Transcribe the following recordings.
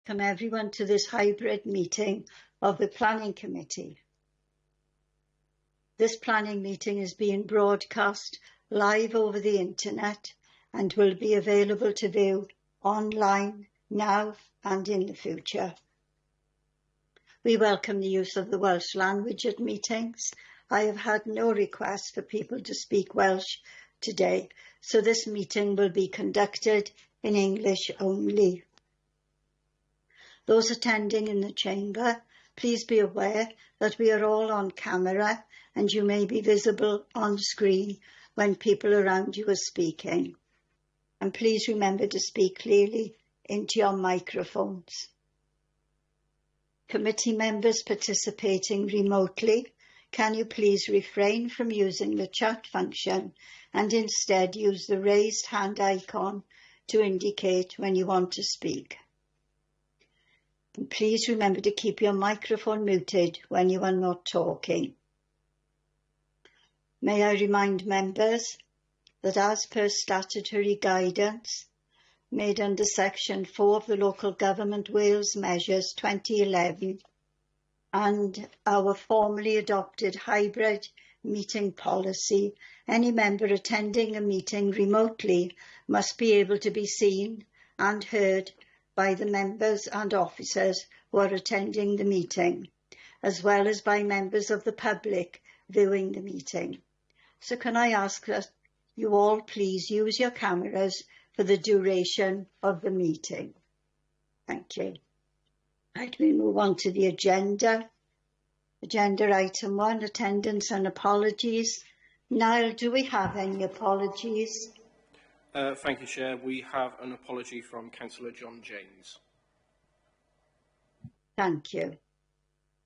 welcome everyone to this hybrid meeting of the Planning Committee. This planning meeting is being broadcast live over the internet and will be available to view online now and in the future. We welcome the use of the Welsh language at meetings. I have had no request for people to speak Welsh today, so this meeting will be conducted in English only. Those attending in the chamber, please be aware that we are all on camera and you may be visible on screen when people around you are speaking. And please remember to speak clearly into your microphones. Committee members participating remotely, can you please refrain from using the chat function and instead use the raised hand icon to indicate when you want to speak. And please remember to keep your microphone muted when you are not talking. May I remind members that as per statutory guidance made under Section 4 of the Local Government Wales Measures 2011 and our formally adopted hybrid meeting policy, any member attending a meeting remotely must be able to be seen and heard by the members and officers who are attending the meeting, as well as by members of the public viewing the meeting. So can I ask that you all please use your cameras for the duration of the meeting? Thank you. Right, we move on to the agenda. Agenda item 1, attendance and apologies. Niall, do we have any apologies? Thank you, Chair. We have an apology from Councillor John James. Thank you.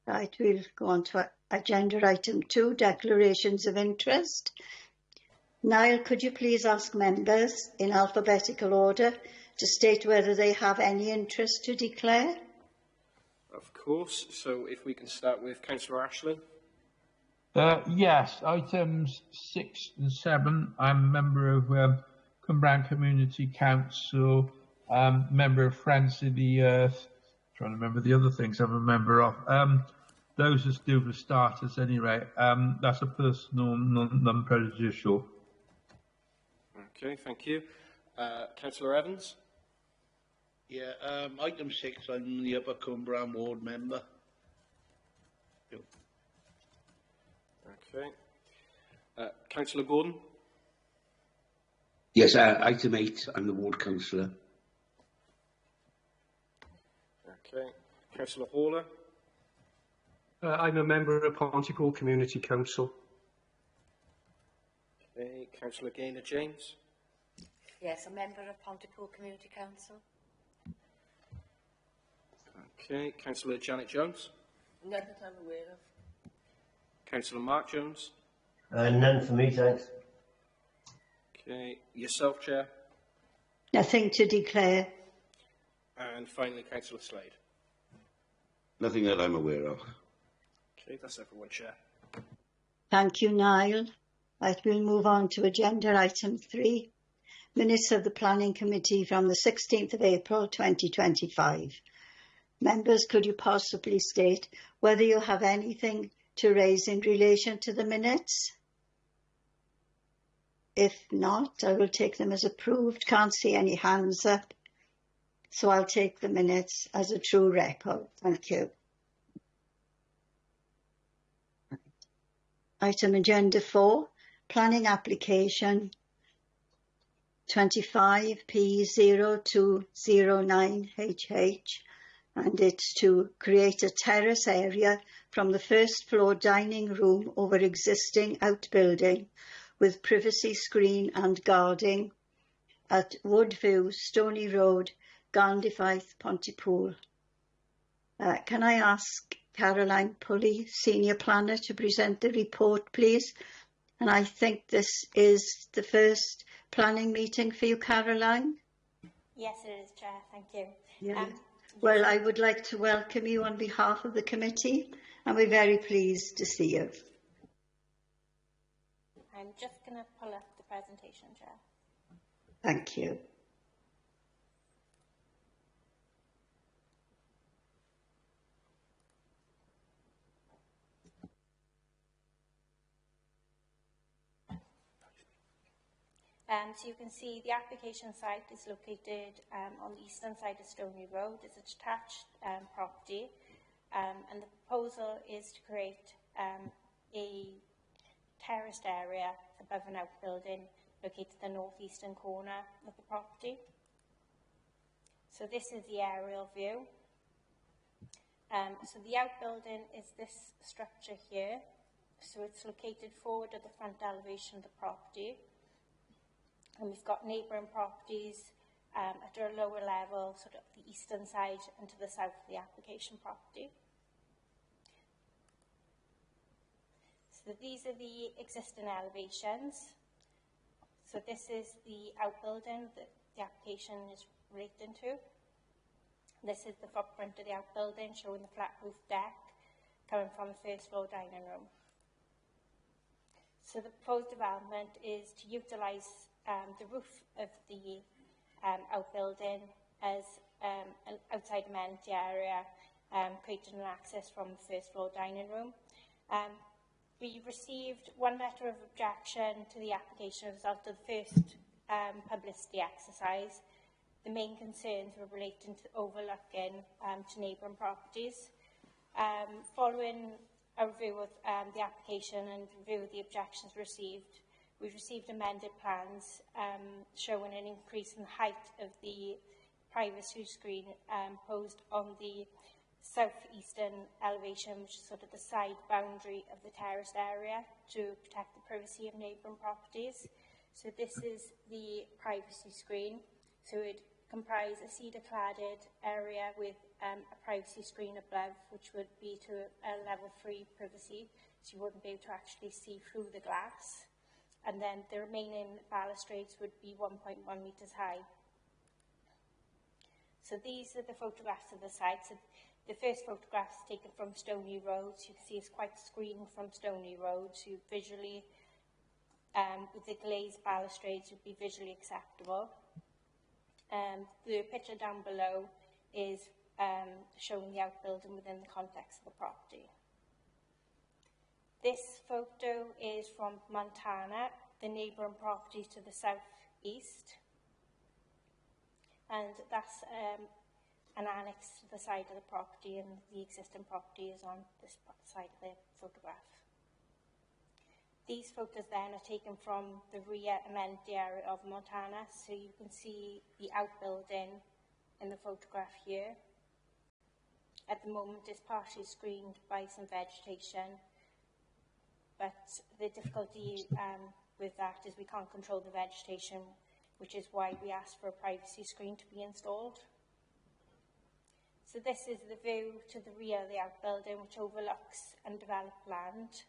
Right, we'll go on to agenda item 2, declarations of interest. Niall, could you please ask members in alphabetical order to state whether they have any interest to declare? Of course. So if we can start with Councillor Ashland. Yes, items 6 and 7. I'm a member of Cwmbran Community Council, member of Friends of the Earth. Trying to remember the other things I'm a member of. Those are still for starters anyway. That's a personal, non-prejudicial. Okay, thank you. Councillor Evans? Yeah, item 6, I'm the Upper Cwmbran Ward member. Okay. Councillor Gordon? Yes, item 8, I'm the ward councillor. Okay. Councillor Haller? I'm a member of Pontypool Community Council. Okay. Councillor Gaynor James? Yes, a member of Pontypool Community Council. Okay. Councillor Janet Jones? None that I'm aware of. Councillor Mark Jones? None for me, thanks. Okay. Yourself, Chair? Nothing to declare. And finally, Councillor Slade? Nothing that I'm aware of. Okay, that's everyone, Chair. Thank you, Niall. Right, we'll move on to agenda item 3, minutes of the Planning Committee from the 16th of April 2025. Members, could you possibly state whether you have anything to raise in relation to the minutes? If not, I will take them as approved. Can't see any hands up. So I'll take the minutes as a true record. Thank you. Item agenda 4, planning application 25P0209HH, and it's to create a terrace area from the first floor dining room over existing outbuilding with privacy screen and guarding at Woodview, Stony Road, Garndyffaith, Pontypool. Can I ask Caroline Pulley, Senior Planner, to present the report, please? And I think this is the first planning meeting for you, Caroline? Yes, it is, Chair. Thank you. Yeah. Well, I would like to welcome you on behalf of the committee, and we're very pleased to see you. I'm just going to pull up the presentation, Chair. Thank you. So you can see the application site is located on the eastern side of Stoney Road. It's a detached property, and the proposal is to create a terraced area above an outbuilding located in the northeastern corner of the property. So this is the aerial view. So the outbuilding is this structure here. So it's located forward of the front elevation of the property. And we've got neighbouring properties at a lower level, sort of the eastern side and to the south of the application property. So these are the existing elevations. So this is the outbuilding that the application is relating to. This is the footprint of the outbuilding, showing the flat roof deck coming from the first floor dining room. So the proposed development is to utilise the roof of the outbuilding as an outside amenity area, creating an access from the first floor dining room. We received one letter of objection to the application as a result of the first publicity exercise. The main concerns were relating to overlooking to neighbouring properties. Following a review of the application and review of the objections received, we received amended plans showing an increase in the height of the privacy screen posed on the southeastern elevation, which is sort of the side boundary of the terraced area, to protect the privacy of neighbouring properties. So this is the privacy screen. So it comprises a cedar-cladded area with a privacy screen above, which would be to a level 3 privacy, so you wouldn't be able to actually see through the glass. And then the remaining balustrades would be 1.1 metres high. So these are the photographs of the site. So the first photograph is taken from Stoney Road. So you can see it's quite screened from Stoney Road. So visually, with the glazed balustrades, would be visually acceptable. The picture down below is showing the outbuilding within the context of the property. This photo is from Montana, the neighbouring property to the southeast. And that's an annex to the side of the property, and the existing property is on this side of the photograph. These photos then are taken from the rear amenity area of Montana, so you can see the outbuilding in the photograph here. At the moment, it's partially screened by some vegetation, but the difficulty with that is we can't control the vegetation, which is why we asked for a privacy screen to be installed. So this is the view to the rear of the outbuilding, which overlooks undeveloped land,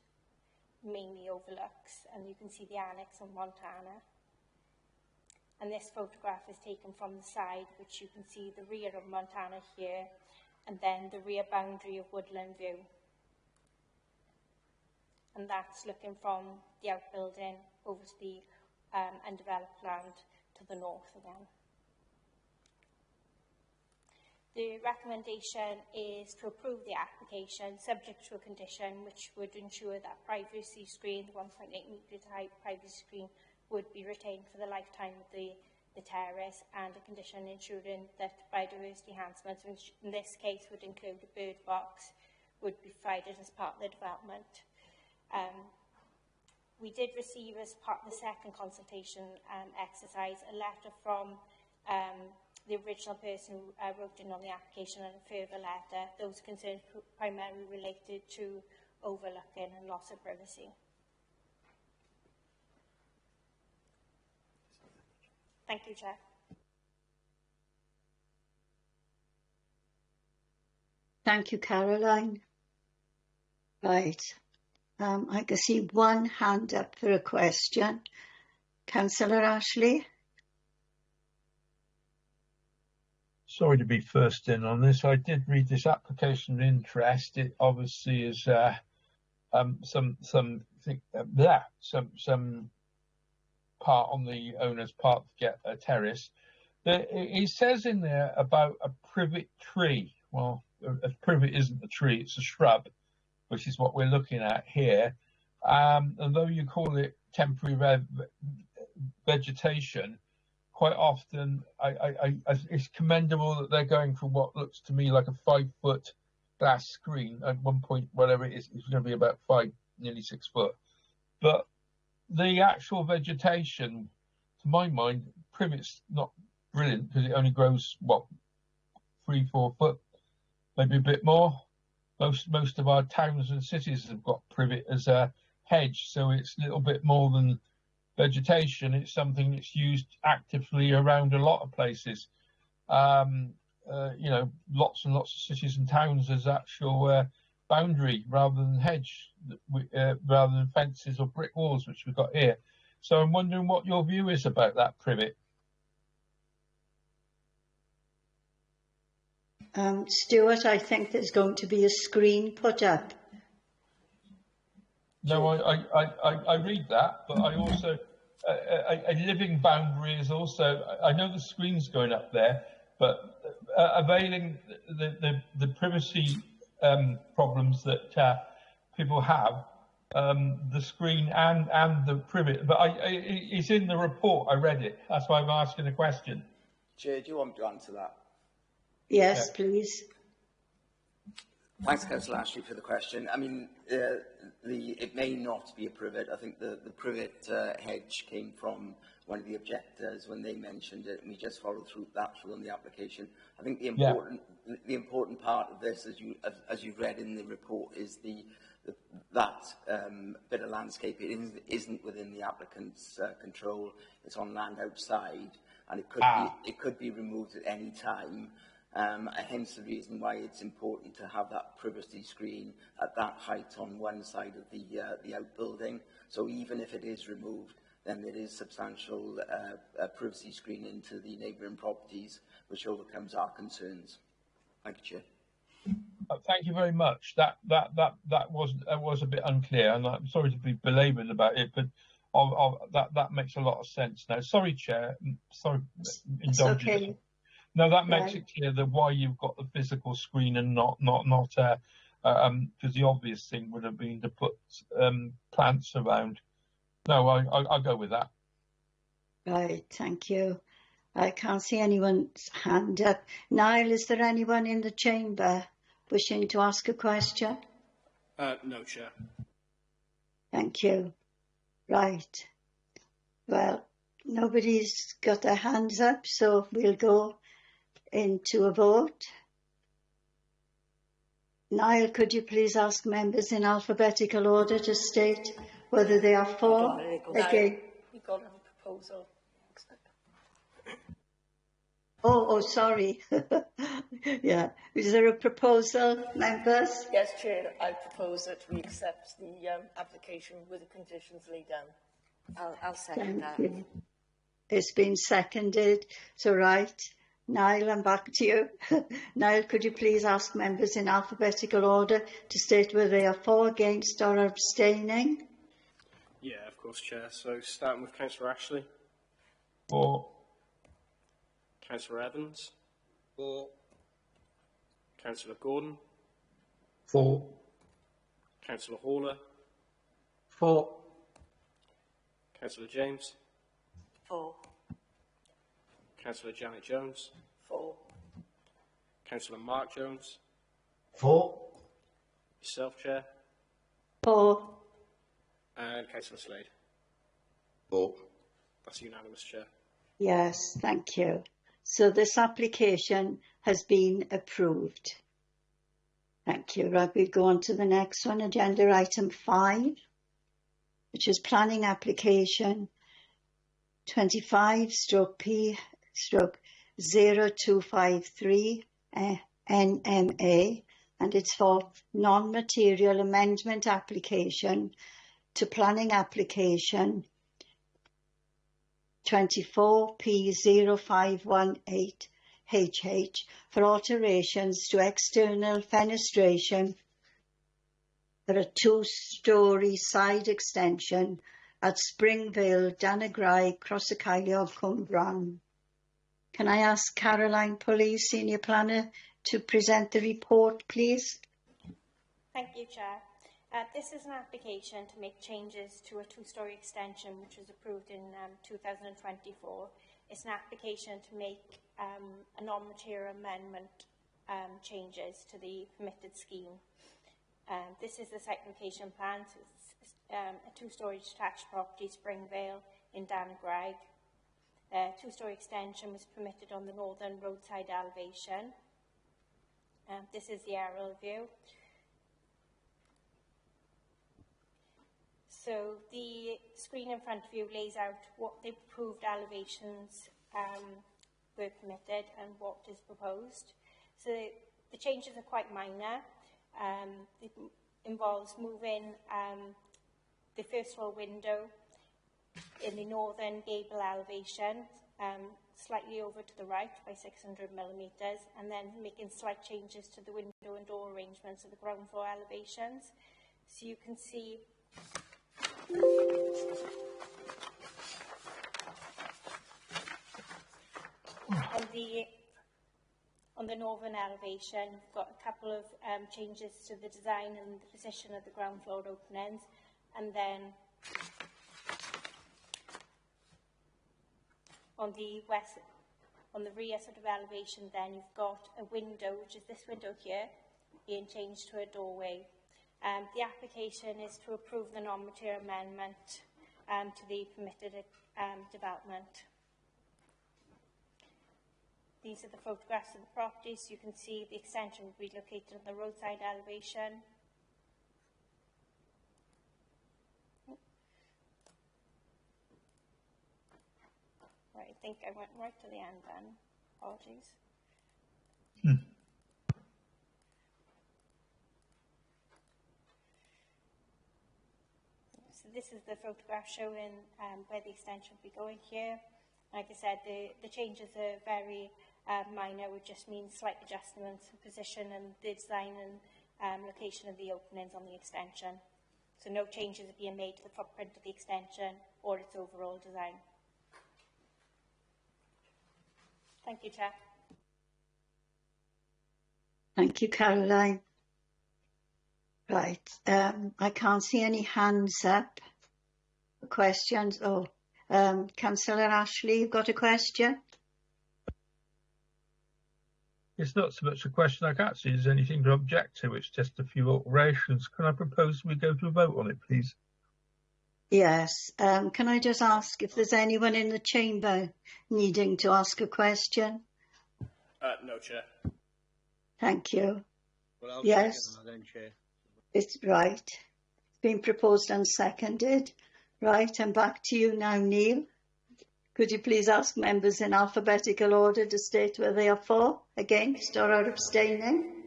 mainly overlooks, and you can see the annex of Montana. And this photograph is taken from the side, which you can see the rear of Montana here, and then the rear boundary of Woodland View. And that's looking from the outbuilding over to the undeveloped land to the north again. The recommendation is to approve the application subject to a condition which would ensure that privacy screen, the 1.8 metres high privacy screen, would be retained for the lifetime of the terrace, and a condition ensuring that biodiversity enhancements, which in this case would include a bird box, would be provided as part of the development. We did receive, as part of the second consultation exercise, a letter from the original person who wrote in on the application, and a further letter. Those concerns primarily related to overlooking and loss of privacy. Thank you, Chair. Thank you, Caroline. Right. I can see one hand up for a question. Councillor Ashley. Sorry to be first in on this. I did read this application with interest. It obviously is some part on the owner's part to get a terrace. It says in there about a privet tree. Well, a privet isn't a tree; it's a shrub, which is what we're looking at here. Although you call it temporary vegetation, quite often it's commendable that they're going for what looks to me like a 5-foot glass screen. At one point, whatever it is, it's going to be about 5, nearly 6 foot. But the actual vegetation, to my mind, privet's not brilliant because it only grows, what, 3-4 foot, maybe a bit more. Most of our towns and cities have got privet as a hedge, so it's a little bit more than vegetation. It's something that's used actively around a lot of places. You know, lots and lots of cities and towns as actual boundary rather than hedge, rather than fences or brick walls, which we've got here. So I'm wondering what your view is about that privet. Stuart, I think there's going to be a screen put up. No, I read that, but I also, a living boundary is also, I know the screen's going up there, but availing the privacy problems that people have, the screen and the privet, but it's in the report, I read it, that's why I'm asking a question. Chair, do you want me to answer that? Yes, please. Thanks, Councillor Ashley, for the question. I mean, it may not be a privet. I think the privet hedge came from one of the objectors when they mentioned it, and we just followed through that through on the application. I think the important part of this, as you've read in the report, is that bit of landscape. It isn't within the applicant's control. It's on land outside, and it could be removed at any time. Hence the reason why it's important to have that privacy screen at that height on one side of the outbuilding. So even if it is removed, then there is substantial privacy screen into the neighbouring properties, which overcomes our concerns. Thank you, Chair. Thank you very much. That was a bit unclear, and I'm sorry to be belaboured about it, but that makes a lot of sense now. Sorry, Chair. Sorry. It's okay. No, that makes it clear that why you've got the physical screen and not because the obvious thing would have been to put plants around. No, I'll go with that. Right, thank you. I can't see anyone's hand up. Niall, is there anyone in the chamber wishing to ask a question? No, Chair. Thank you. Right. Well, nobody's got their hands up, so we'll go into a vote. Niall, could you please ask members in alphabetical order to state whether they are for, against? We've got a proposal. Oh, sorry. Yeah. Is there a proposal, members? Yes, Chair, I propose that we accept the application with the conditions laid down. I'll second that. Thank you. It's been seconded. So, right. Niall, I'm back to you. Niall, could you please ask members in alphabetical order to state whether they are for, against or abstaining? Yeah, of course, Chair. So starting with Councillor Ashley. For. Councillor Evans. For. Councillor Gordon. For. Councillor Haller. For. Councillor James. For. Councillor Janet Jones. For. Councillor Mark Jones. For. Yourself, Chair. For. And Councillor Slade. For. That's unanimous, Chair. Yes, thank you. So this application has been approved. Thank you. Right, we go on to the next one, agenda item 5, which is planning application 25/P/0253 NMA, and it's for non-material amendment application to planning application 24P0518HH for alterations to external fenestration for a 2-storey side extension at Springvale, Danagrai, Crossacaliog, Cwmbran. Can I ask Caroline Pulley, Senior Planner, to present the report, please? Thank you, Chair. This is an application to make changes to a two-storey extension which was approved in 2024. It's an application to make a non-material amendment changes to the permitted scheme. This is the site location plan. So it's a two-storey detached property, Springvale in Dannegreg. Two-storey extension was permitted on the northern roadside elevation. This is the aerial view. So the screen in front of you lays out what the approved elevations were permitted and what is proposed. So the changes are quite minor. It involves moving the first floor window in the northern gable elevation slightly over to the right by 600 millimetres, and then making slight changes to the window and door arrangements of the ground floor elevations. So you can see on the northern elevation, we've got a couple of changes to the design and the position of the ground floor openings, and then on the rear sort of elevation, then you've got a window, which is this window here, being changed to a doorway. The application is to approve the non-material amendment to the permitted development. These are the photographs of the property, so you can see the extension will be located on the roadside elevation. Right, I think I went right to the end then. Apologies. So this is the photograph showing where the extension will be going here. Like I said, the changes are very minor, which just means slight adjustments in position and the design and location of the openings on the extension. So no changes are being made to the footprint of the extension or its overall design. Thank you, Chair. Thank you, Caroline. Right, I can't see any hands up. Questions? Oh, Councillor Ashley, you've got a question? It's not so much a question. I can't see there's anything to object to. It's just a few alterations. Can I propose we go to a vote on it, please? Yes. Can I just ask if there's anyone in the chamber needing to ask a question? No, Chair. Thank you. Well, I'll Yes. second that then, Chair. It's right. It's been proposed and seconded. Right, and back to you now, Neil. Could you please ask members in alphabetical order to state whether they are for, against or are abstaining?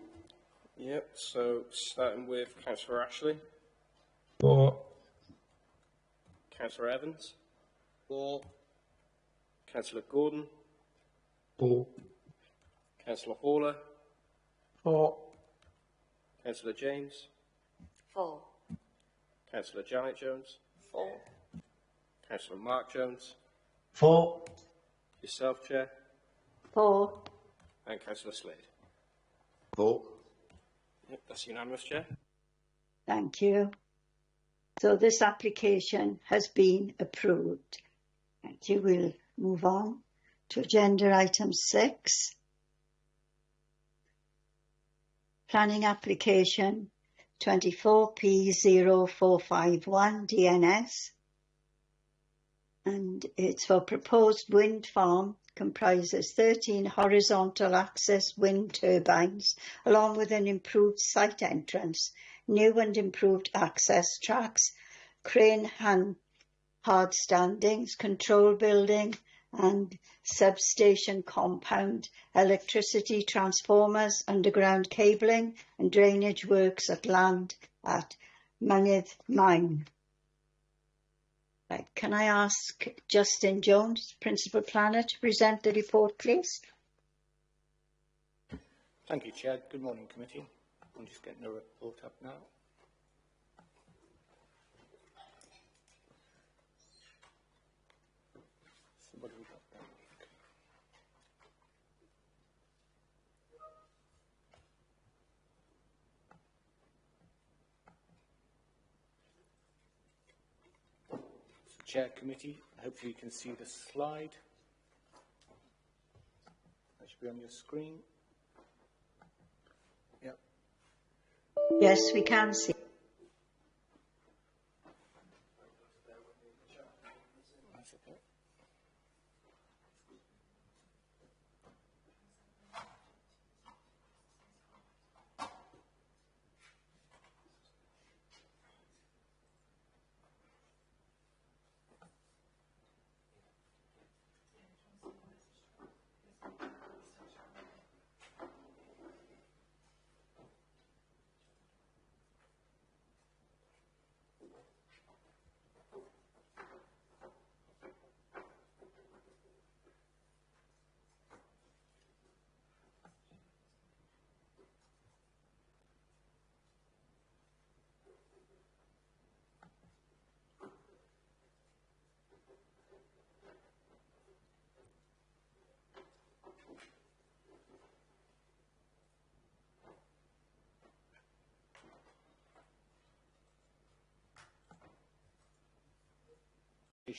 Yep, so starting with Councillor Ashley. For. Councillor Evans. For. Councillor Gordon. For. Councillor Hawler. For. Councillor James. For. Councillor Janet Jones. For. Councillor Mark Jones. For. Yourself, Chair. For. And Councillor Slade. For. Yep, that's unanimous, Chair. Thank you. So this application has been approved. Thank you. We'll move on to agenda item 6. Planning application 24P0451 DNS. And it's for proposed wind farm, comprises 13 horizontal access wind turbines, along with an improved site entrance, new and improved access tracks, crane hard standings, control building and substation compound, electricity transformers, underground cabling and drainage works at land at Mynydd Mine. Right, can I ask Justin Jones, Principal Planner, to present the report, please? Thank you, Chair. Good morning, Committee. I'm just getting the report up now. So what have we got there? chair committee. Hopefully you can see the slide. That should be on your screen. Yep. Yes, we can see. That's okay.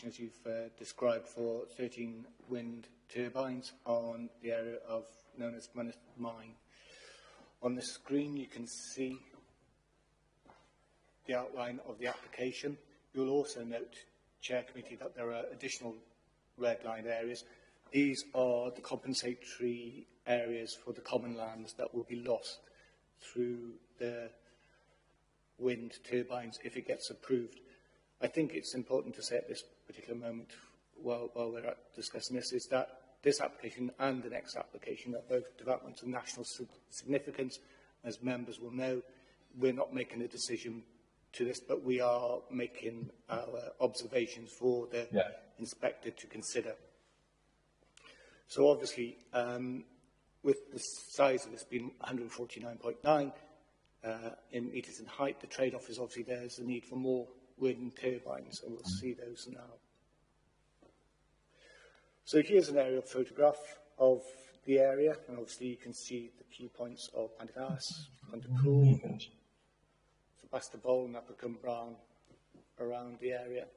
As you've described for 13 wind turbines on the area of known as Mynydd Mine. On the screen you can see the outline of the application. You'll also note, Chair Committee, that there are additional red-lined areas. These are the compensatory areas for the common lands that will be lost through the wind turbines if it gets approved. I think it's important to say at this particular moment, while we're discussing this, is that this application and the next application are both developments of national significance. As members will know, we're not making a decision to this, but we are making our observations for the inspector to consider. So obviously, with the size of this being 149.9 in metres in height, the trade-off is obviously there's a need for more wind turbines, and we'll see those now. So here's an aerial photograph of the area, and obviously you can see the key points of Pendergast, Pontypool, Sebastopol and Upper Cwmbran around the area.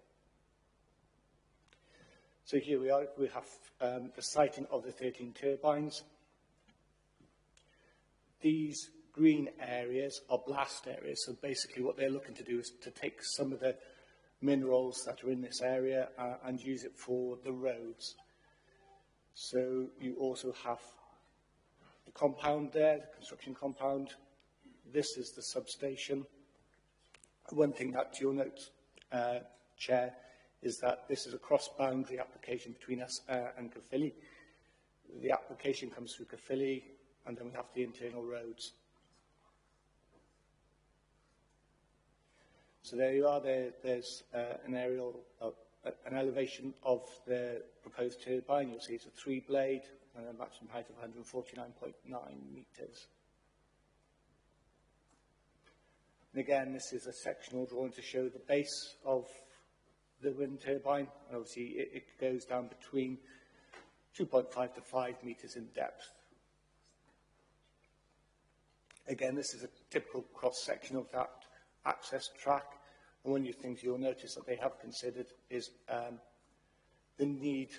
So here we are, we have the siting of the 13 turbines. These green areas are blast areas, so basically what they're looking to do is to take some of the minerals that are in this area and use it for the roads. So you also have the compound there, the construction compound. This is the substation. One thing that you'll note, Chair, is that this is a cross-boundary application between us and Caerphilly. The application comes through Caerphilly, and then we have the internal roads. So there you are. There's an aerial, an elevation of the proposed turbine. You'll see it's a 3-blade and a maximum height of 149.9 metres. And again, this is a sectional drawing to show the base of the wind turbine. And obviously, it goes down between 2.5 to 5 metres in depth. Again, this is a typical cross-section of that access track. And one of the things you'll notice that they have considered is the need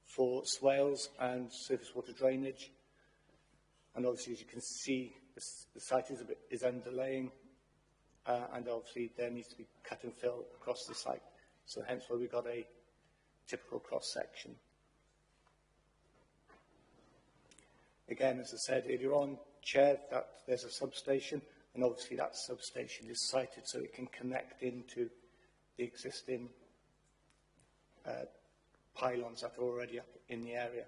for swales and surface water drainage. And obviously, as you can see, the site is underlaying, and obviously there needs to be cut and fill across the site. So hence why we've got a typical cross-section. Again, as I said earlier on, Chair, that there's a substation, and obviously that substation is sited so it can connect into the existing pylons that are already up in the area.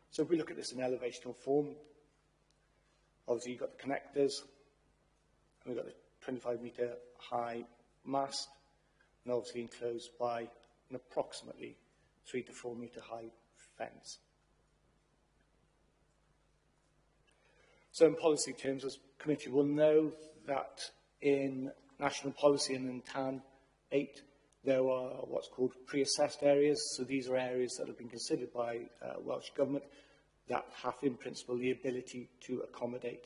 So if we look at this in elevational form, obviously you've got the connectors, and we've got the 25-metre high mast, and obviously enclosed by an approximately 3 to 4 metre high fence. So in policy terms, as the committee will know, that in national policy and in TAN 8, there are what's called pre-assessed areas. So these are areas that have been considered by Welsh Government that have in principle the ability to accommodate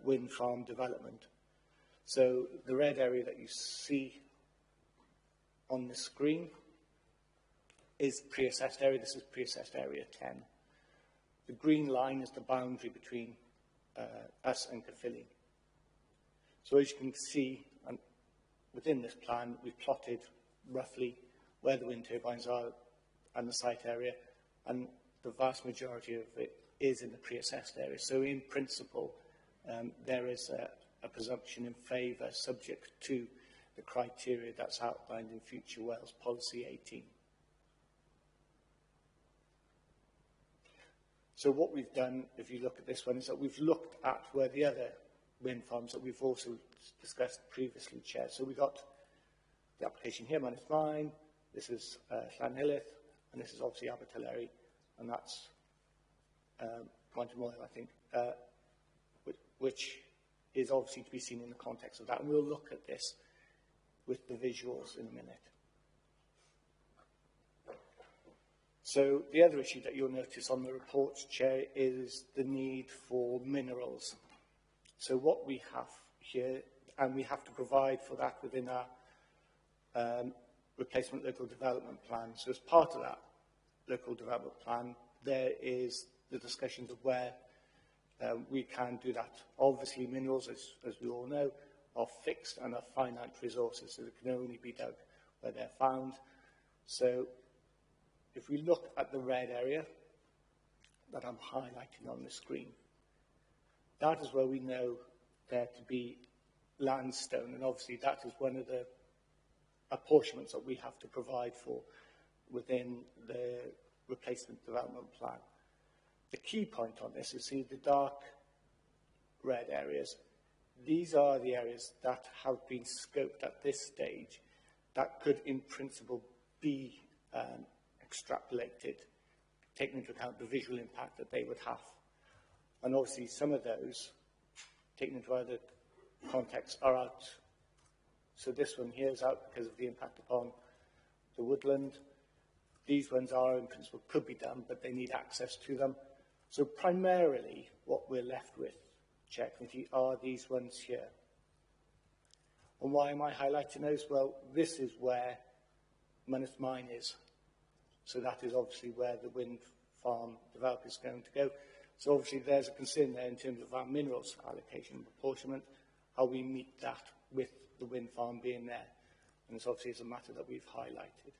wind farm development. So the red area that you see on the screen is pre-assessed area. This is pre-assessed area 10. The green line is the boundary between us and Caerphilly. So as you can see, within this plan, we've plotted roughly where the wind turbines are and the site area, and the vast majority of it is in the pre-assessed area. So in principle, there is a presumption in favour subject to the criteria that's outlined in Future Wales Policy 18. So what we've done, if you look at this one, is that we've looked at where the other wind farms that we've also discussed previously, Chair. So we got the application here, Mynydd Mine, this is Llanhilleth, and this is obviously Abertillery, and that's Point Moyle, I think, which is obviously to be seen in the context of that. And we'll look at this with the visuals in a minute. So the other issue that you'll notice on the report, Chair, is the need for minerals. So what we have here, and we have to provide for that within our replacement local development plan. So as part of that local development plan, there is the discussions of where we can do that. Obviously, minerals, as we all know, are fixed and are finite resources, so they can only be dug where they're found. So if we look at the red area that I'm highlighting on the screen, that is where we know there to be landstone, and obviously that is one of the apportionments that we have to provide for within the replacement development plan. The key point on this is, see the dark red areas. These are the areas that have been scoped at this stage that could, in principle, be extrapolated, taking into account the visual impact that they would have. And obviously some of those, taken into other contexts, are out. So this one here is out because of the impact upon the woodland. These ones are, in principle, could be done, but they need access to them. So primarily what we're left with, Chair Committee, are these ones here. And why am I highlighting those? Well, this is where Mynydd Mine is. So that is obviously where the wind farm developer is going to go. So obviously there's a concern there in terms of our minerals allocation and apportionment, how we meet that with the wind farm being there. And this obviously is a matter that we've highlighted.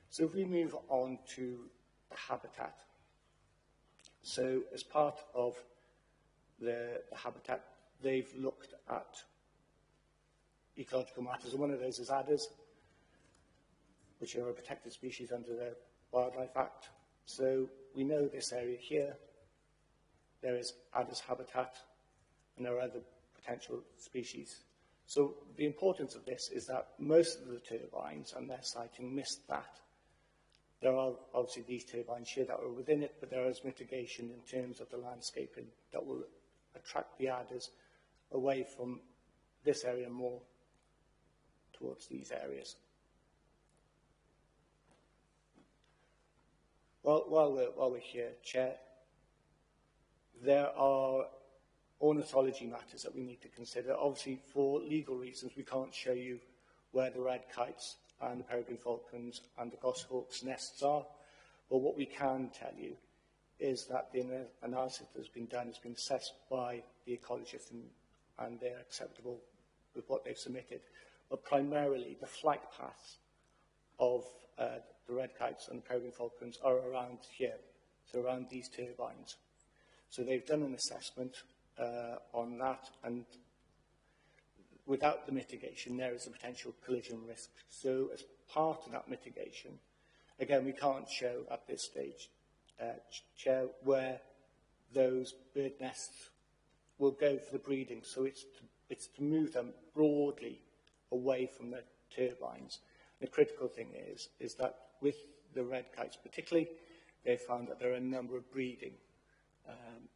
So if we move on to habitat. So as part of the habitat, they've looked at ecological matters, and one of those is adders, which are a protected species under the Wildlife Act. So we know this area here, there is adders habitat, and there are other potential species. So the importance of this is that most of the turbines and their siting missed that. There are obviously these turbines here that are within it, but there is mitigation in terms of the landscaping that will attract the adders away from this area more towards these areas. Well, while we're here, Chair, there are ornithology matters that we need to consider. Obviously, for legal reasons, we can't show you where the red kites and the peregrine falcons and the goshawk's nests are. But what we can tell you is that the analysis that has been done has been assessed by the ecologists and they're acceptable with what they've submitted. But primarily, the flight paths of the red kites and the peregrine falcons are around here, so around these turbines. So they've done an assessment on that, and without the mitigation, there is a potential collision risk. So as part of that mitigation, again, we can't show at this stage, Chair, where those bird nests will go for the breeding. So it's to move them broadly away from the turbines. The critical thing is that with the red kites particularly, they found that there are a number of breeding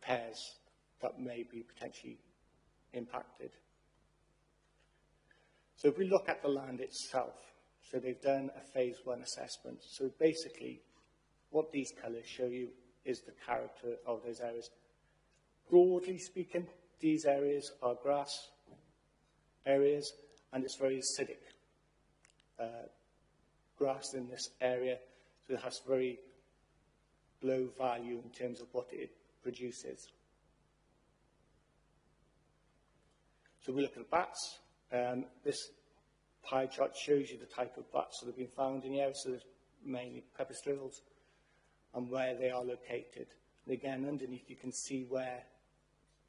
pairs that may be potentially impacted. So if we look at the land itself, so they've done a phase 1 assessment. So basically, what these colours show you is the character of those areas. Broadly speaking, these areas are grass areas, and it's very acidic grass in this area, so it has very low value in terms of what it produces. So we look at the bats. This pie chart shows you the type of bats that have been found in the area, so there's mainly pipistrelles, and where they are located. And again, underneath you can see where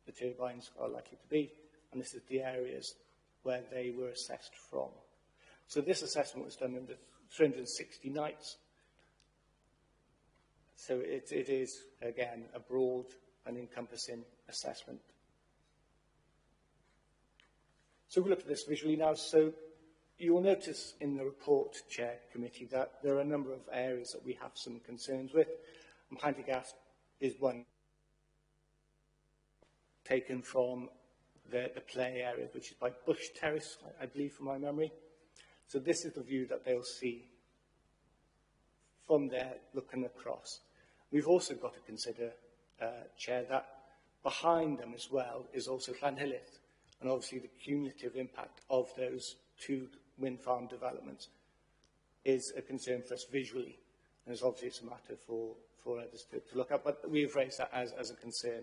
the turbines are likely to be, and this is the areas where they were assessed from. So this assessment was done under 360 nights. So it is, again, a broad and encompassing assessment. So we look at this visually now. So you will notice in the report, Chair Committee, that there are a number of areas that we have some concerns with. And Pantygask is one taken from the play area, which is by Bush Terrace, I believe, from my memory. So this is the view that they'll see from there, looking across. We've also got to consider, Chair, that behind them as well is also Llanhilleth, and obviously the cumulative impact of those two wind farm developments is a concern for us visually, and it's a matter for others to look at, but we've raised that as a concern,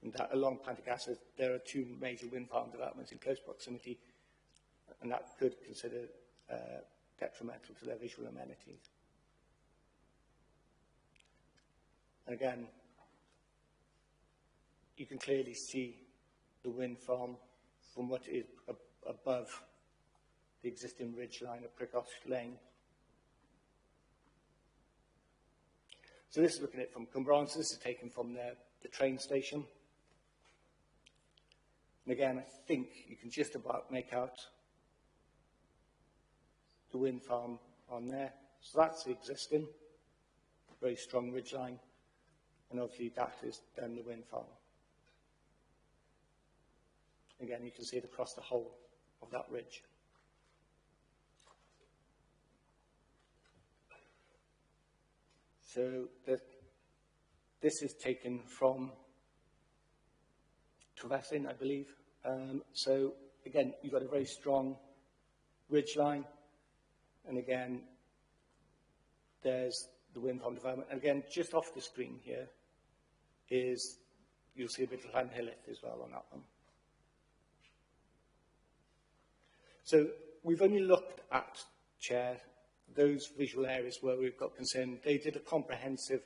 in that along Pantygask there are two major wind farm developments in close proximity, and that could consider detrimental to their visual amenities. And again, you can clearly see the wind farm from what is above the existing ridgeline of Prickosh Lane. So this is looking at it from Cwmbran. So this is taken from the train station. And again, I think you can just about make out the wind farm on there. So that's the existing, very strong ridgeline. And obviously that is then the wind farm. Again, you can see it across the whole of that ridge. So this is taken from Trevethin, I believe. So again, you've got a very strong ridge line. And again, there's the wind farm development. And again, just off the screen here is, you'll see a bit of Llanhilleth as well on that one. So we've only looked at, Chair, those visual areas where we've got concern. They did a comprehensive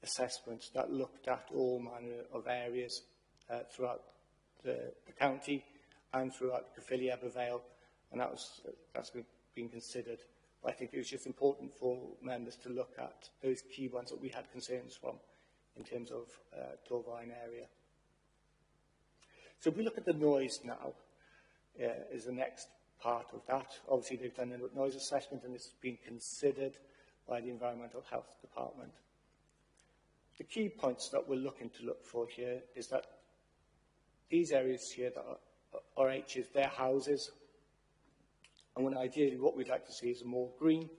assessment that looked at all manner of areas throughout the county and throughout Caerphilly, Abervale, and that's been considered. But I think it was just important for members to look at those key ones that we had concerns from in terms of Torfaen area. So if we look at the noise now, is the next part of that. Obviously, they've done a noise assessment and it's been considered by the Environmental Health Department. The key points that we're looking to look for here is that these areas here that are H's, they're houses. And when ideally what we'd like to see is more green.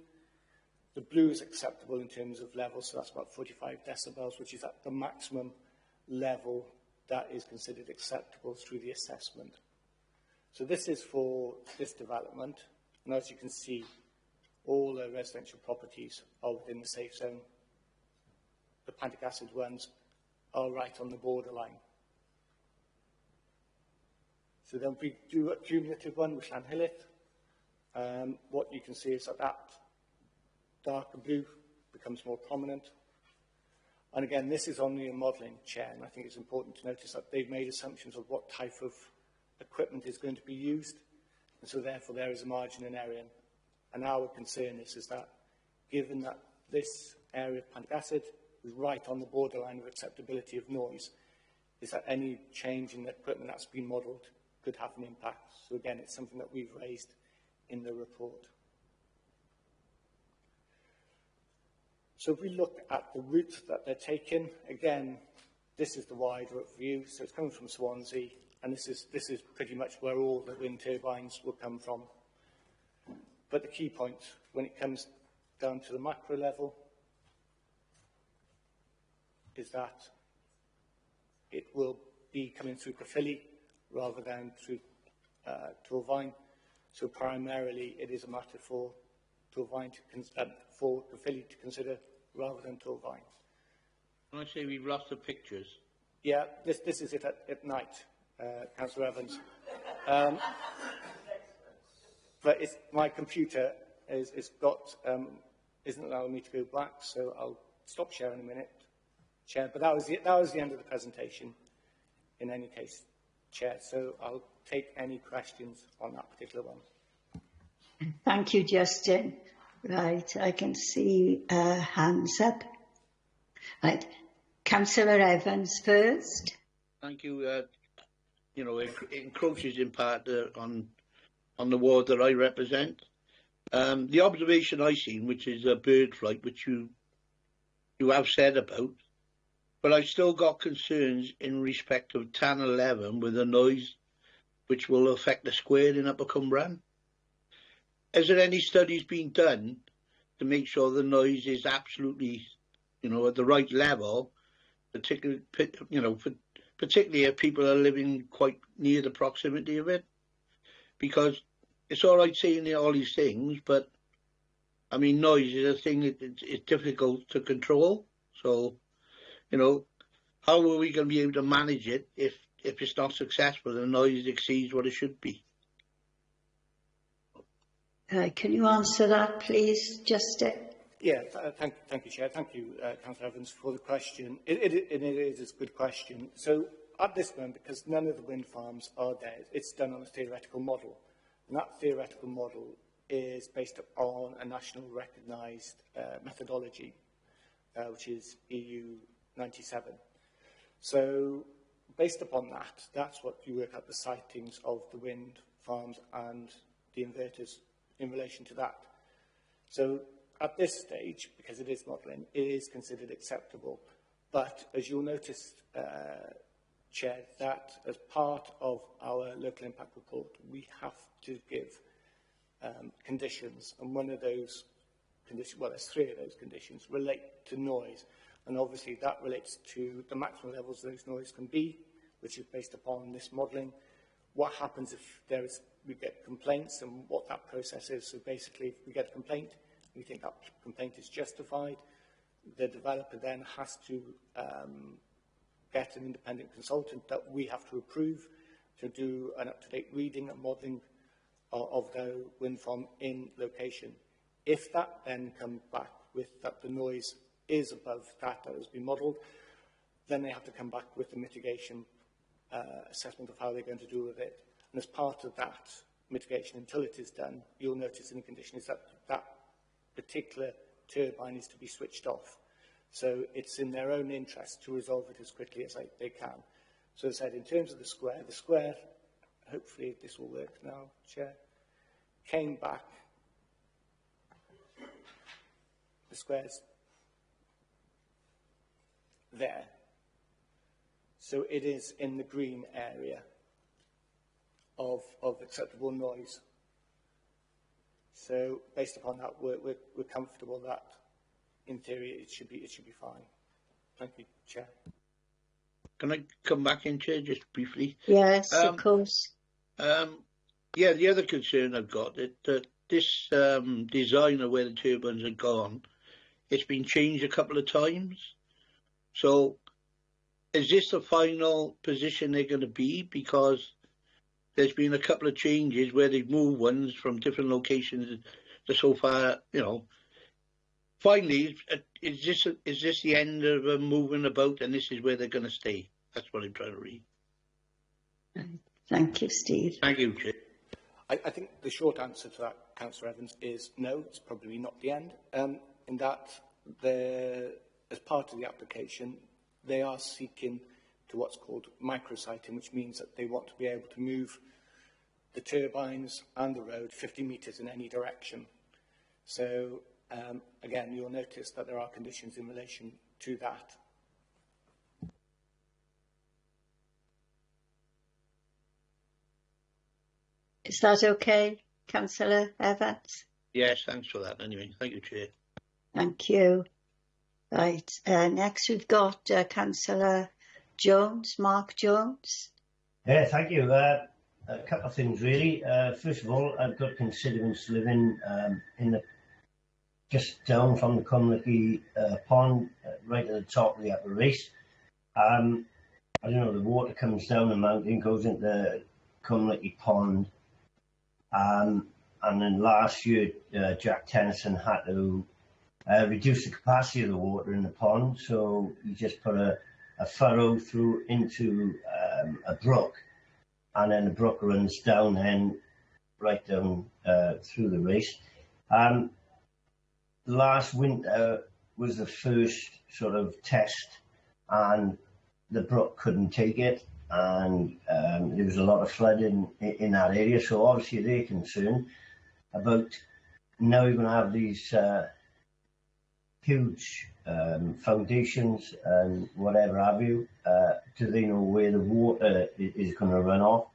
The blue is acceptable in terms of level, so that's about 45 decibels, which is at the maximum level that is considered acceptable through the assessment. So this is for this development, and as you can see, all the residential properties are within the safe zone. The Pantygask ones are right on the borderline. So then we do a cumulative one with Llanhilleth. What you can see is that darker blue becomes more prominent. And again, this is only a modelling, Chair, and I think it's important to notice that they've made assumptions of what type of equipment is going to be used, and so therefore there is a margin in error. And our concern is that given that this area of Pantygask is right on the borderline of acceptability of noise, is that any change in the equipment that's been modelled could have an impact. So again, it's something that we've raised in the report. So if we look at the route that they're taking, again, this is the wider view. So it's coming from Swansea, and this is pretty much where all the wind turbines will come from. But the key point, when it comes down to the macro level, is that it will be coming through Caerphilly rather than through Torfaen. So primarily, it is a matter for Torfaen for Caerphilly to consider rather than Torfaen. Can I say we've lost the pictures? Yeah, this is it at night, Councillor Evans. But my computer isn't allowing me to go back, so I'll stop sharing in a minute, Chair. But that was the end of the presentation. In any case, Chair. So I'll take any questions on that particular one. Thank you, Justin. Right, I can see hands up. Right, Councillor Evans first. Thank you. You know, it encroaches in part on the ward that I represent. The observation I seen, which is a bird flight, which you have said about, but I've still got concerns in respect of 10 and 11 with the noise, which will affect the square in Upper Cwmbran. Has there any studies been done to make sure the noise is absolutely, you know, at the right level, particularly, you know, particularly if people are living quite near the proximity of it? Because it's all right saying all these things, but I mean, noise is a thing it's difficult to control. So, you know, how are we going to be able to manage it if it's not successful and the noise exceeds what it should be? Can you answer that, please, Justin? Yeah, thank you, Chair. Thank you, Councillor Evans, for the question. It is a good question. So at this moment, because none of the wind farms are there, it's done on a theoretical model. And that theoretical model is based on a national recognised methodology, which is EU 97. So based upon that, that's what you work out the sightings of the wind farms and the inverters in relation to that. So at this stage, because it is modelling, it is considered acceptable. But as you'll notice, Chair, that as part of our local impact report, we have to give conditions, and one of those conditions, well, there's 3 of those conditions, relate to noise. And obviously that relates to the maximum levels those noise can be, which is based upon this modelling. What happens if we get complaints and what that process is. So basically, if we get a complaint, we think that complaint is justified, the developer then has to get an independent consultant that we have to approve to do an up-to-date reading and modelling of the wind farm in location. If that then comes back with that the noise is above that has been modelled, then they have to come back with the mitigation assessment of how they're going to deal with it. And as part of that mitigation, until it is done, you'll notice in the condition is that that particular turbine is to be switched off. So it's in their own interest to resolve it as quickly as they can. So as I said, in terms of the square, hopefully this will work now, Chair, came back. The square's there. So it is in the green area of acceptable noise. So based upon that, we're comfortable that, in theory, it should be fine. Thank you, Chair. Can I come back in, Chair, just briefly? Yes, of course. Yeah, the other concern I've got is that this design of where the turbines are gone, it's been changed a couple of times. So is this the final position they're going to be? Because there's been a couple of changes where they've moved ones from different locations to so far, you know. Finally, is this the end of them moving about and this is where they're going to stay? That's what I'm trying to read. Thank you, Steve. Thank you, Chair. I think the short answer to that, Councillor Evans, is no, it's probably not the end. In that, as part of the application, they are seeking to what's called micrositing, which means that they want to be able to move the turbines and the road 50 metres in any direction. So, again, you'll notice that there are conditions in relation to that. Is that okay, Councillor Evans? Yes, thanks for that. Anyway, thank you, Chair. Thank you. Right, next we've got Councillor Jones, Mark Jones. Yeah, thank you. A couple of things really. First of all, I've got constituents living in the just down from the Cumlicky pond, right at the top of the Upper Race. I don't know, the water comes down the mountain, goes into the Cumlicky pond, and then last year Jack Tennyson had to reduce the capacity of the water in the pond, so he just put a furrow through into a brook, and then the brook runs down and right down through the race. Last winter was the first sort of test, and the brook couldn't take it, and there was a lot of flooding in that area, so obviously they're concerned about now you're going to have these huge foundations and whatever have you. Do they know where the water is going to run off?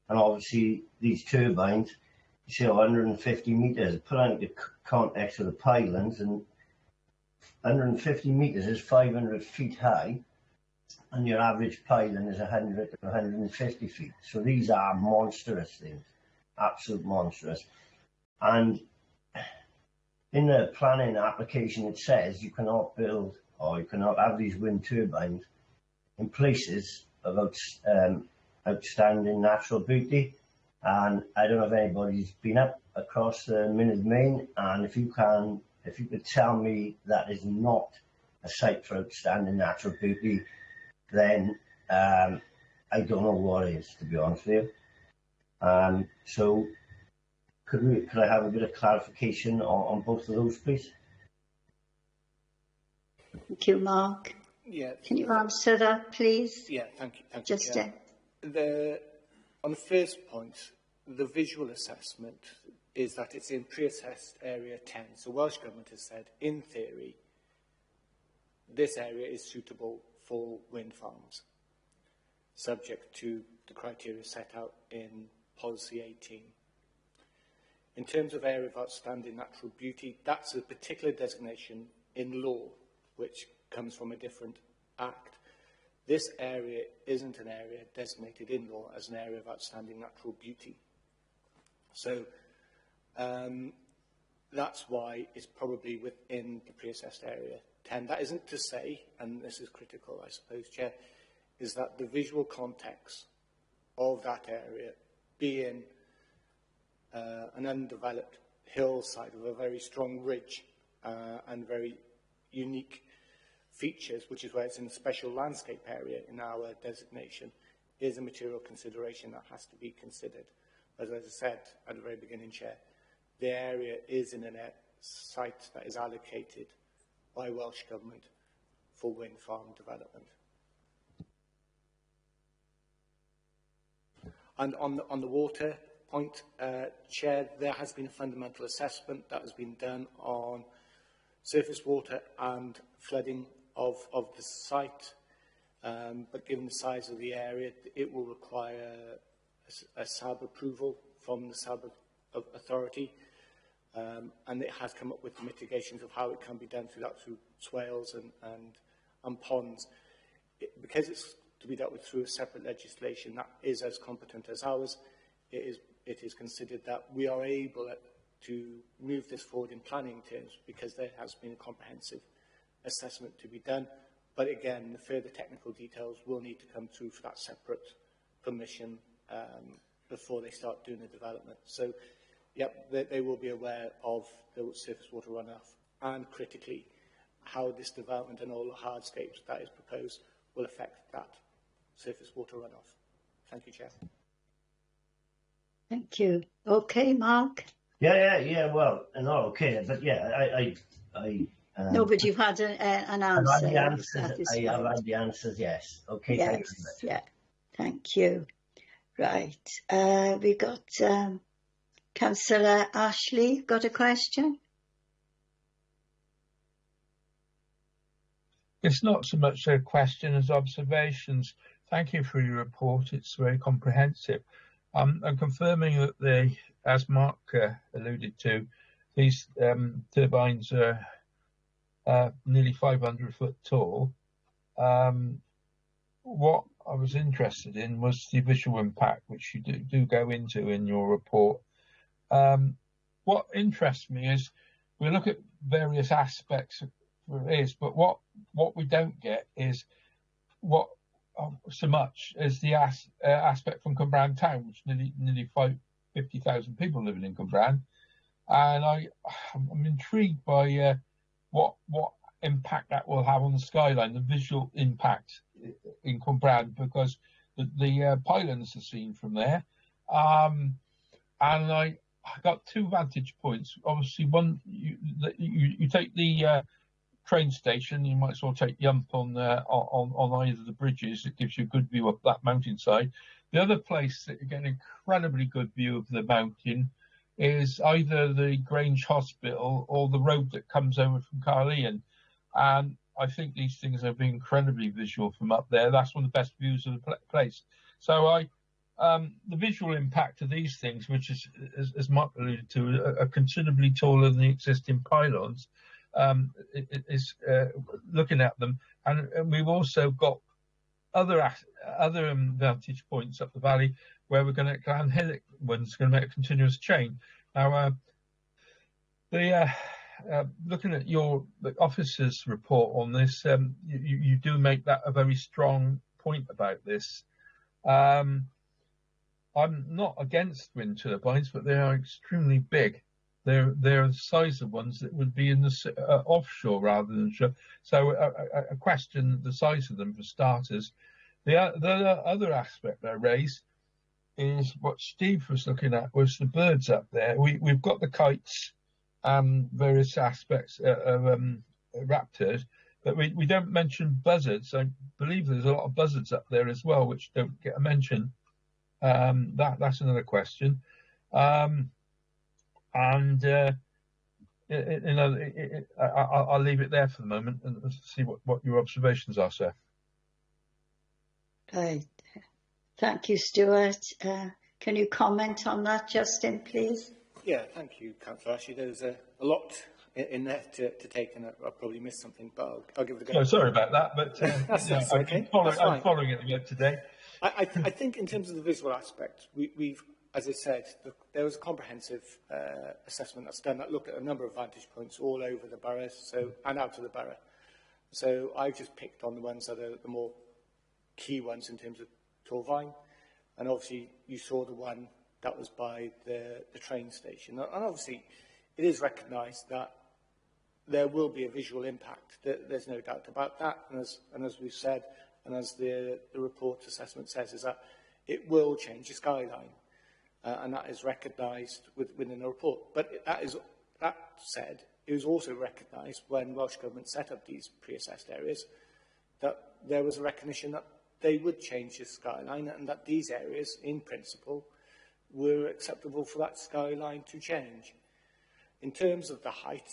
And obviously these turbines, you say 150 metres, put into context of the pylons, and 150 metres is 500 feet high, and your average pylon is 100 to 150 feet. So these are monstrous things, absolute monstrous. And in the planning application, it says you cannot build or you cannot have these wind turbines in places of outstanding natural beauty. And I don't know if anybody's been up across the Mynydd Main, and if you could tell me that is not a site for outstanding natural beauty, then I don't know what is, to be honest with you. So could I have a bit of clarification on both of those, please? Thank you, Mark. Yeah. Can you answer that, please? Yeah, thank you. Just on the first point, the visual assessment is that it's in pre-assessed area 10. So Welsh Government has said, in theory, this area is suitable for wind farms, subject to the criteria set out in Policy 18. In terms of area of outstanding natural beauty, that's a particular designation in law, which comes from a different act. This area isn't an area designated in law as an area of outstanding natural beauty. So that's why it's probably within the pre-assessed area 10. That isn't to say, and this is critical, I suppose, Chair, is that the visual context of that area being an undeveloped hillside with a very strong ridge and very unique features, which is where it's in a special landscape area in our designation, is a material consideration that has to be considered. As I said at the very beginning, Chair, the area is in a site that is allocated by Welsh Government for wind farm development. And on the water point, Chair, there has been a fundamental assessment that has been done on surface water and flooding of the site, but given the size of the area, it will require a SAB approval from the SAB authority, and it has come up with mitigations of how it can be done through swales and ponds. Because it's to be dealt with through a separate legislation that is as competent as ours, it is considered that we are able to move this forward in planning terms because there has been a comprehensive assessment to be done. But again, the further technical details will need to come through for that separate permission before they start doing the development. So, yep, they will be aware of the surface water runoff and, critically, how this development and all the hardscapes that is proposed will affect that surface water runoff. Thank you, Chair. Thank you. Okay, Mark? Yeah, well, not okay, but yeah, no, but you've had an answer. I've had the answers, yes. Okay, yes, thank you very much. Yeah, thank you. Right, we got Councillor Ashley, got a question? It's not so much a question as observations. Thank you for your report. It's very comprehensive. I'm confirming that as Mark alluded to, these turbines are nearly 500 foot tall. What I was interested in was the visual impact, which you do go into in your report. What interests me is we look at various aspects of this, but what we don't get is what so much as the aspect from Cwmbran Town, which nearly 50,000 people living in Cwmbran, and I'm intrigued by what impact that will have on the skyline, the visual impact in Cwmbran, because the pylons are seen from there, and I got two vantage points. Obviously, one you take the train station, you might as well take Yump on either of the bridges. It gives you a good view of that mountainside. The other place that you get an incredibly good view of the mountain is either the Grange Hospital or the road that comes over from Carleon. And I think these things are being incredibly visual from up there. That's one of the best views of the place. So the visual impact of these things, which is, as Mark alluded to, are considerably taller than the existing pylons, is looking at them. And we've also got other vantage points up the valley where we're going to, Llanhillock one's going to make a continuous chain. Now, looking at the officer's report on this, you do make that a very strong point about this. I'm not against wind turbines, but they are extremely big. They're the size of ones that would be in the offshore rather than shore. So a question the size of them for starters. The other aspect I raised is what Steve was looking at was the birds up there. We've got the kites and various aspects of raptors, but we don't mention buzzards. I believe there's a lot of buzzards up there as well, which don't get a mention. That's another question. I'll leave it there for the moment and see what your observations are, sir. Right. Thank you, Stuart. Can you comment on that, Justin, please? Yeah, thank you, Councillor Ashley. There's a lot in there to take, and I'll probably miss something, but I'll give it a go. No, sorry about that, but that's okay. I'm following it again today. I think in terms of the visual aspect, we've, as I said, there was a comprehensive assessment that's done that looked at a number of vantage points all over the boroughs, and out of the borough. So I've just picked on the ones that are the more key ones in terms of Torfaen, and obviously you saw the one that was by the train station. And obviously it is recognised that there will be a visual impact. There's no doubt about that. And as we've said, and as the report assessment says, is that it will change the skyline. And that is recognised within the report. But that said, it was also recognised when Welsh Government set up these pre-assessed areas that there was a recognition that they would change the skyline and that these areas, in principle, were acceptable for that skyline to change. In terms of the height,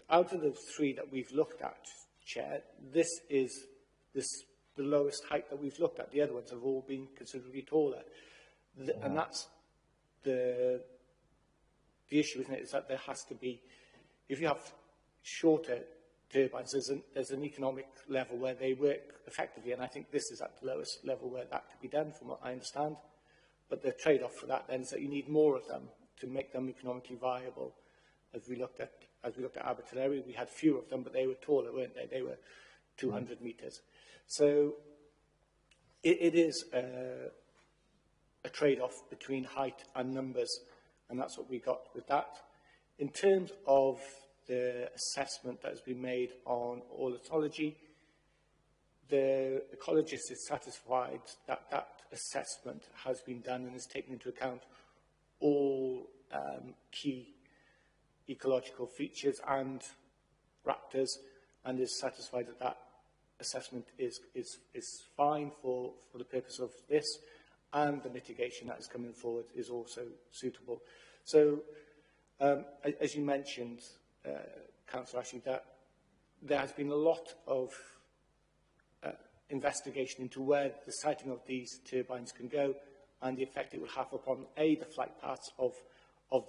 out of the three that we've looked at, Chair, this is the lowest height that we've looked at. The other ones have all been considerably taller. And that's the issue, isn't it, is that there has to be, if you have shorter turbines, there's an economic level where they work effectively, and I think this is at the lowest level where that could be done, from what I understand. But the trade-off for that then is that you need more of them to make them economically viable. As we looked at Abertillery, we had fewer of them, but they were taller, weren't they? They were 200 metres. So it is a trade-off between height and numbers, and that's what we got with that. In terms of the assessment that has been made on ornithology, the ecologist is satisfied that that assessment has been done and has taken into account all key ecological features and raptors, and is satisfied that that assessment is fine for the purpose of this, and the mitigation that is coming forward is also suitable. So, as you mentioned, Councillor Ashley, that there has been a lot of investigation into where the siting of these turbines can go and the effect it will have upon A, the flight paths of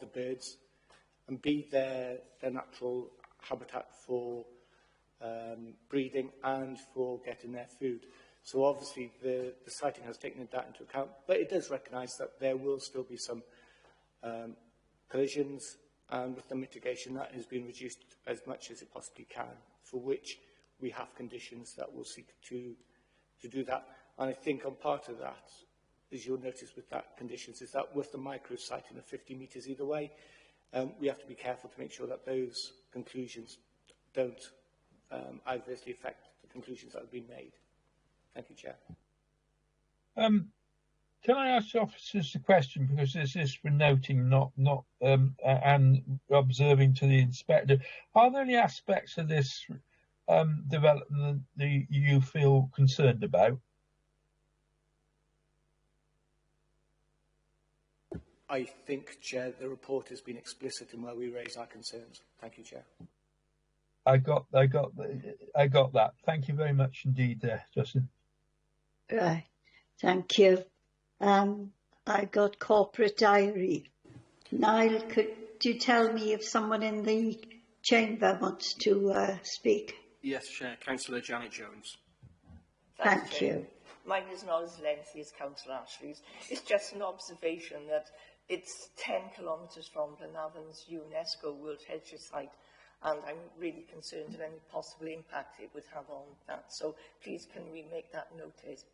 the birds, and B, their natural habitat for breeding and for getting their food. So obviously the siting has taken that into account, but it does recognise that there will still be some collisions, and with the mitigation that has been reduced as much as it possibly can, for which we have conditions that will seek to do that. And I think on part of that, as you'll notice with that conditions, is that with the micro siting of 50 metres either way, we have to be careful to make sure that those conclusions don't adversely affect the conclusions that have been made. Thank you, Chair. Can I ask the officers a question, because this is for noting, not and observing to the inspector. Are there any aspects of this development that you feel concerned about? I think, Chair, the report has been explicit in where we raise our concerns. Thank you, Chair. I got that. Thank you very much indeed, Justin. Right, thank you. I got corporate diary. Niall, could you tell me if someone in the chamber wants to speak? Yes, Chair. Councillor Janet Jones. Thank you. Mine is not as lengthy as Councillor Ashley's. It's just an observation that it's 10 kilometres from Glenavon's UNESCO World Heritage Site, and I'm really concerned at any possible impact it would have on that. So please, can we make that noted?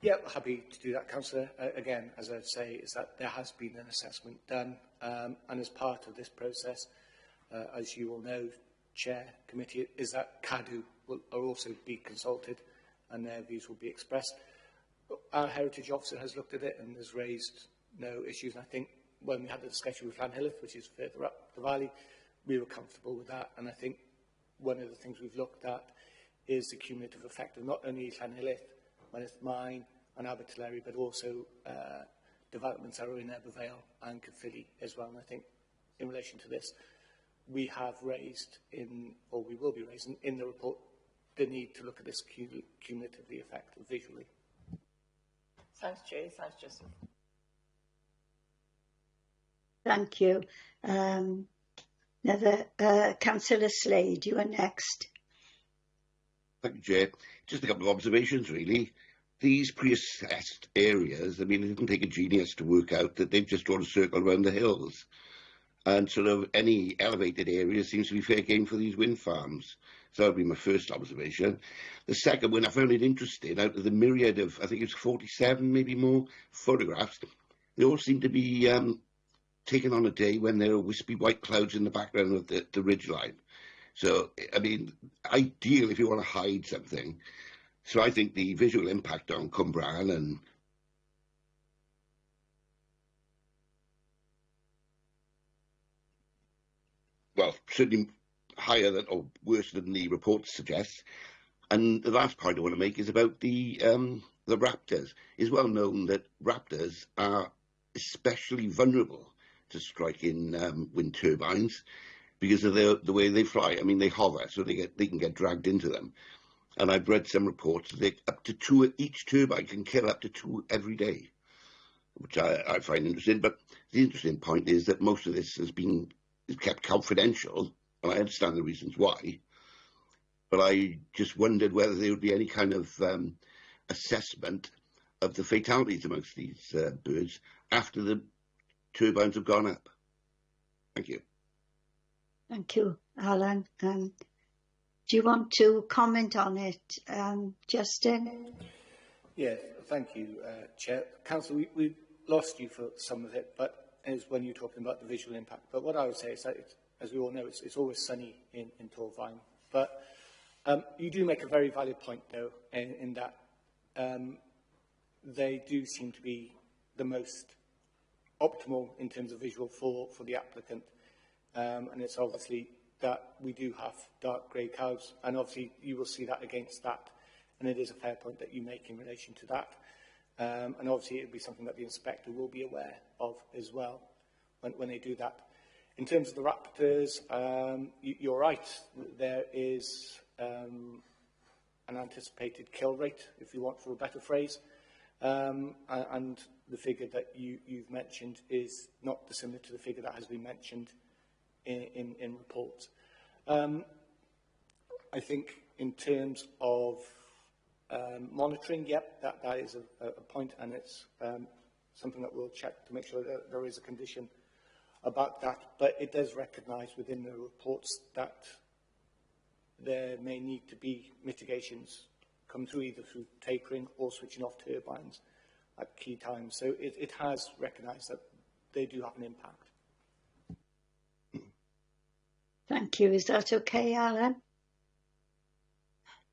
Yeah, happy to do that, Councillor. Again, as I say, is that there has been an assessment done, and as part of this process, as you all know, Chair Committee, is that CADU will also be consulted and their views will be expressed. Our Heritage Officer has looked at it and has raised no issues. And I think when we had the discussion with Llanhilleth, which is further up the valley, we were comfortable with that. And I think one of the things we've looked at is the cumulative effect of not only Llanhilleth, Mynydd Mine and Abertillery, but also developments that are in Ebervale and Caerphilly as well. And I think in relation to this, we have raised or we will be raising in the report, the need to look at this cumulatively effect visually. Thanks, Chair. Thanks, Justin. Thank you. Councillor Slade, you are next. Thank you, Chair. Just a couple of observations, really. These pre-assessed areas, I mean, it didn't take a genius to work out that they've just drawn a circle around the hills. And sort of any elevated area seems to be fair game for these wind farms. So that would be my first observation. The second one, I found it interesting, out of the myriad of, I think it's 47, maybe more, photographs, they all seem to be taken on a day when there are wispy white clouds in the background of the ridgeline. So, I mean, ideal if you want to hide something. So I think the visual impact on Cwmbran and well, certainly higher than or worse than the report suggests. And the last point I want to make is about the raptors. It's well known that raptors are especially vulnerable to striking wind turbines because of the way they fly. I mean, they hover, so they can get dragged into them. And I've read some reports that up to 2, each turbine can kill up to 2 every day, which I find interesting. But the interesting point is that most of this is kept confidential, and I understand the reasons why. But I just wondered whether there would be any kind of assessment of the fatalities amongst these birds after the turbines have gone up. Thank you. Thank you, Alan. Do you want to comment on it, Justin? Yeah, thank you, Chair. Council, we lost you for some of it, but is when you're talking about the visual impact. But what I would say is that, as we all know, it's always sunny in Torfaen. But you do make a very valid point, though, in that they do seem to be the most optimal in terms of visual for the applicant. And it's obviously that we do have dark grey clouds, and obviously you will see that against that. And it is a fair point that you make in relation to that. And obviously it would be something that the inspector will be aware of as well when they do that. In terms of the raptors, you're right. There is an anticipated kill rate, if you want for a better phrase. And the figure that you've mentioned is not dissimilar to the figure that has been mentioned in reports. I think in terms of monitoring, yep, that is a point, and it's something that we'll check to make sure that there is a condition about that. But it does recognise within the reports that there may need to be mitigations come through, either through tapering or switching off turbines at key times. So it has recognised that they do have an impact. Thank you. Is that okay, Alan?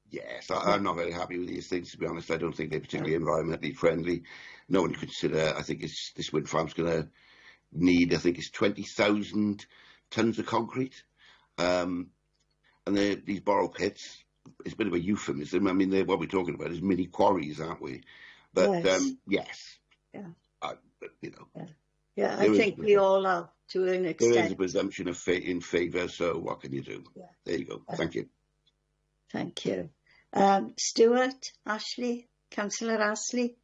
Yes, I'm not very happy with these things, to be honest. I don't think they're particularly environmentally friendly. No one consider, I think this wind farm's going to need, I think it's 20,000 tonnes of concrete. And these borrow pits, it's a bit of a euphemism. I mean, what we're talking about is mini quarries, aren't we? But yes. Yeah. You know. Yeah, I think we all are, to an extent. There is a presumption of in favour, so what can you do? Yeah. There you go. Thank you. Thank you. Stuart, Ashley, Councillor Astley,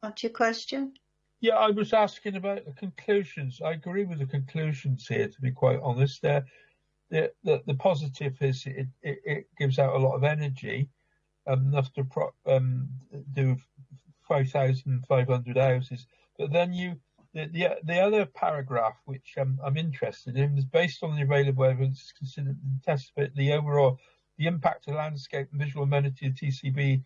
what's your question? Yeah, I was asking about the conclusions. I agree with the conclusions here, to be quite honest. The positive is it gives out a lot of energy, enough to do 5,500 houses. But then the other paragraph, which I'm interested in, is based on the available evidence considered and tested the impact of landscape and visual amenity of TCB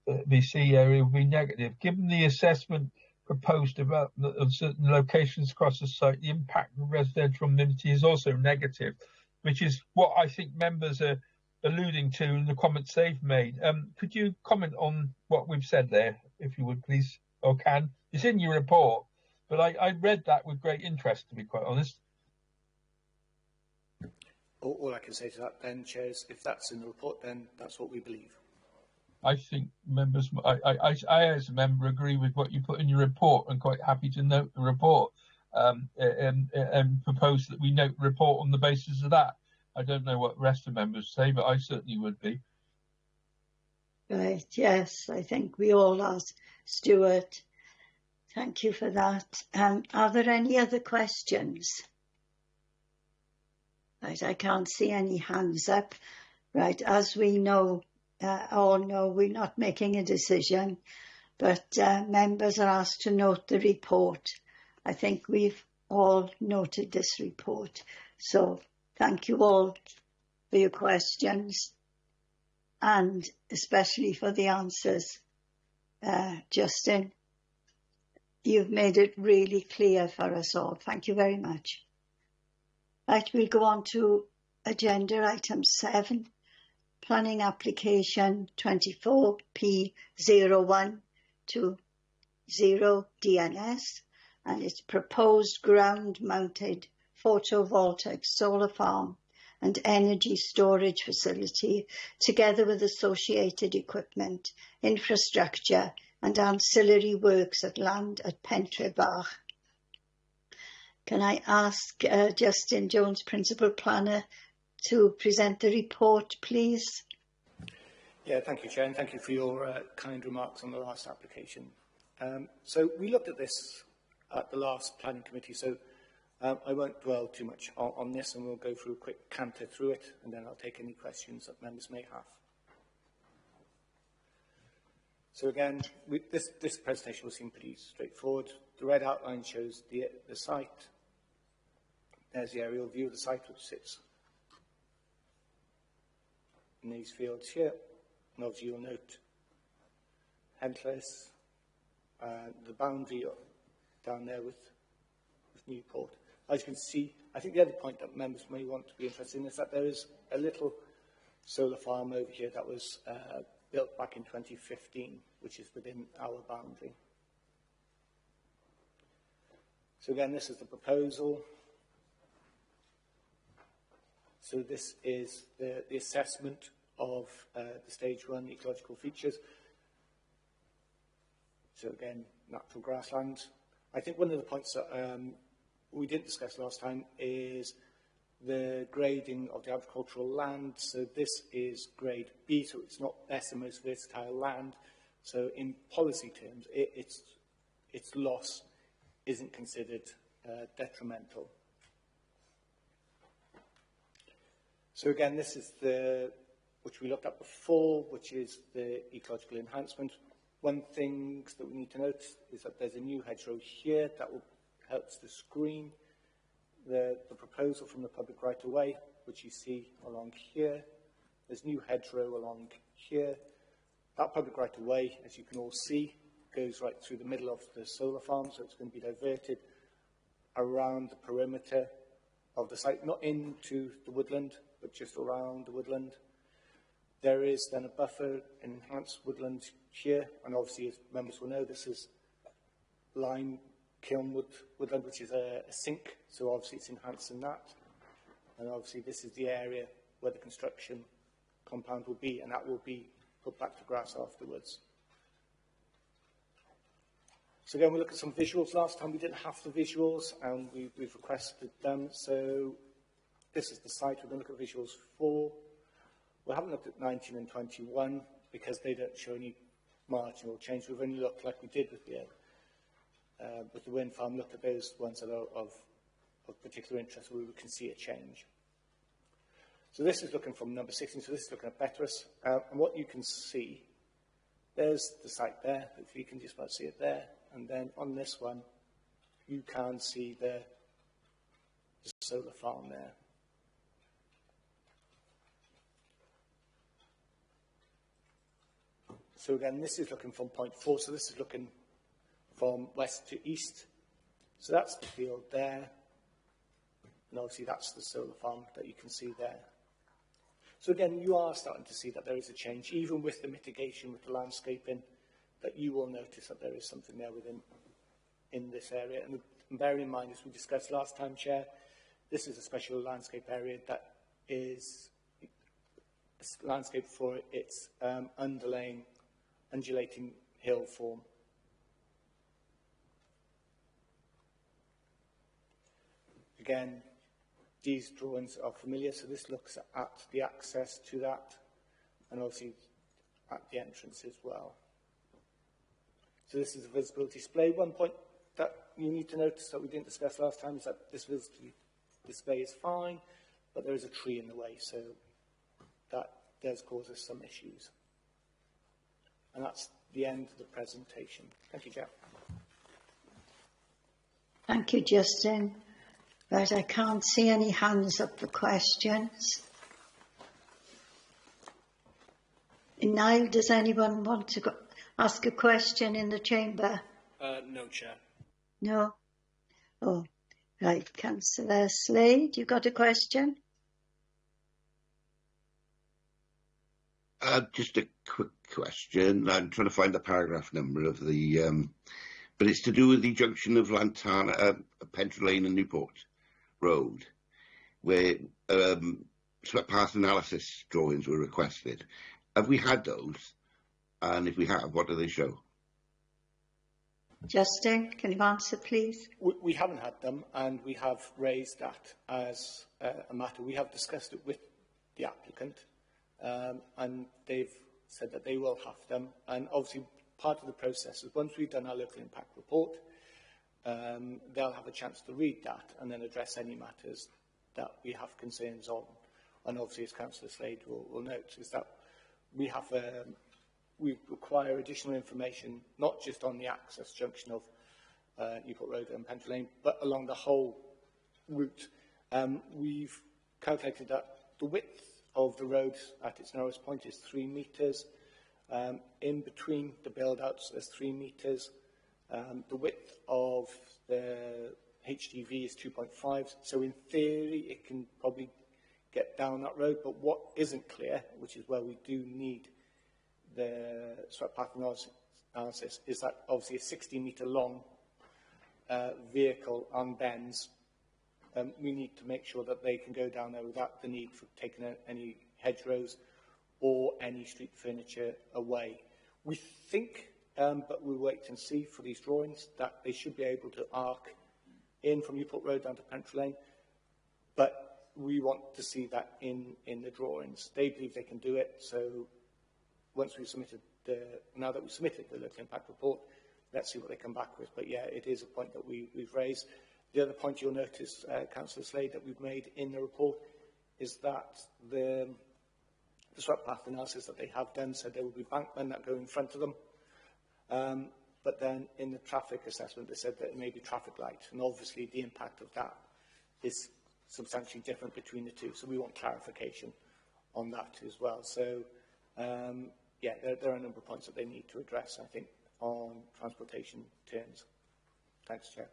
BC area will be negative. Given the assessment proposed development of certain locations across the site, the impact of residential amenity is also negative, which is what I think members are alluding to in the comments they've made. Could you comment on what we've said there, if you would, please, or can? It's in your report, but I read that with great interest, to be quite honest. All I can say to that then, Chair, is if that's in the report, then that's what we believe. I think members, I as a member agree with what you put in your report, and quite happy to note the report and propose that we note the report on the basis of that. I don't know what the rest of the members say, but I certainly would be. Right, yes, I think we all are, Stuart. Thank you for that. Are there any other questions? Right, I can't see any hands up. Right, as we know, all know, we're not making a decision, but members are asked to note the report. I think we've all noted this report. So thank you all for your questions, and especially for the answers. Justin, you've made it really clear for us all. Thank you very much. Right, we'll go on to agenda item 7, planning application 24P0120 DNS, and its proposed ground-mounted photovoltaic solar farm and energy storage facility, together with associated equipment, infrastructure and ancillary works at land at Pentre Bach. Can I ask Justin Jones, Principal Planner, to present the report, please? Yeah, thank you, Chair, and thank you for your kind remarks on the last application. So we looked at this at the last Planning Committee, so I won't dwell too much on this, and we'll go through a quick canter through it, and then I'll take any questions that members may have. So again, this presentation will seem pretty straightforward. The red outline shows the site. There's the aerial view of the site, which sits in these fields here. And obviously you'll note Headless, the boundary down there with Newport. As you can see, I think the other point that members may want to be interested in is that there is a little solar farm over here that was built back in 2015, which is within our boundary. So again, this is the proposal. So this is the assessment of the stage 1 ecological features. So again, natural grasslands. I think one of the points that we didn't discuss last time is the grading of the agricultural land. So this is grade B, so it's not best and most versatile land. So in policy terms, its loss isn't considered detrimental. So again, this is the which we looked at before, which is the ecological enhancement. One thing that we need to note is that there's a new hedgerow here that will help to screen the proposal from the public right-of-way, which you see along here. There's new hedgerow along here. That public right-of-way, as you can all see, goes right through the middle of the solar farm, so it's going to be diverted around the perimeter of the site, not into the woodland, but just around the woodland. There is then a buffer, an enhanced woodland here, and obviously, as members will know, this is lime kiln woodland, which is a sink, so obviously it's enhancing that. And obviously, this is the area where the construction compound will be, and that will be put back to grass afterwards. So again, we look at some visuals. Last time we didn't have the visuals, and we've requested them. So this is the site. We're going to look at visuals 4. We haven't looked at 19 and 21 because they don't show any marginal change. We've only looked, like we did with the wind farm, looked at those ones that are of particular interest where we can see a change. So this is looking from number 16. So this is looking at Betteris. And what you can see, there's the site there. If you can just about see it there. And then on this one, you can see the solar farm there. So again, this is looking from point 4. So this is looking from west to east. So that's the field there. And obviously that's the solar farm that you can see there. So again, you are starting to see that there is a change, even with the mitigation, with the landscaping, that you will notice that there is something there in this area. And bear in mind, as we discussed last time, Chair, this is a special landscape area that is a landscape for its undulating hill form. Again, these drawings are familiar, so this looks at the access to that, and obviously at the entrance as well. So this is a visibility display. One point that you need to notice that we didn't discuss last time is that this visibility display is fine, but there is a tree in the way, so that does cause us some issues. And that's the end of the presentation. Thank you, Jeff. Thank you, Justin. But I can't see any hands up for questions. And now, does anyone want to ask a question in the chamber? No, Chair. No? Oh, right. Councillor Slade, you got a question? Just a quick question. I'm trying to find the paragraph number of the, but it's to do with the junction of Lantana, Pentre Lane and Newport Road, where swept path analysis drawings were requested. Have we had those? And if we have, what do they show? Justin, can you answer, please? We haven't had them, and we have raised that as a matter. We have discussed it with the applicant, and they've said that they will have them. And obviously, part of the process is once we've done our local impact report, they'll have a chance to read that and then address any matters that we have concerns on. And obviously, as Councillor Slade will note, is that we have we require additional information, not just on the access junction of Newport Road and Pentre Lane, but along the whole route. We've calculated that the width of the road at its narrowest point is 3 metres. In between the build-outs, there's 3 metres. The width of the HDV is 2.5, so in theory it can probably get down that road, but what isn't clear, which is where we do need the swept path analysis, is that obviously a 60-metre long vehicle on bends. We need to make sure that they can go down there without the need for taking any hedgerows or any street furniture away. We think, but we'll wait and see for these drawings, that they should be able to arc in from Newport Road down to Pentre Lane, but we want to see that in the drawings. They believe they can do it, so once we've submitted now that we've submitted the local impact report, let's see what they come back with. But yeah, it is a point that we've raised. The other point you'll notice, Councillor Slade, that we've made in the report is that the the swept path analysis that they have done said there will be bankmen that go in front of them. But then in the traffic assessment, they said that it may be traffic light. And obviously the impact of that is substantially different between the two. So we want clarification on that as well. So, yeah, there are a number of points that they need to address, I think, on transportation terms. Thanks, Chair.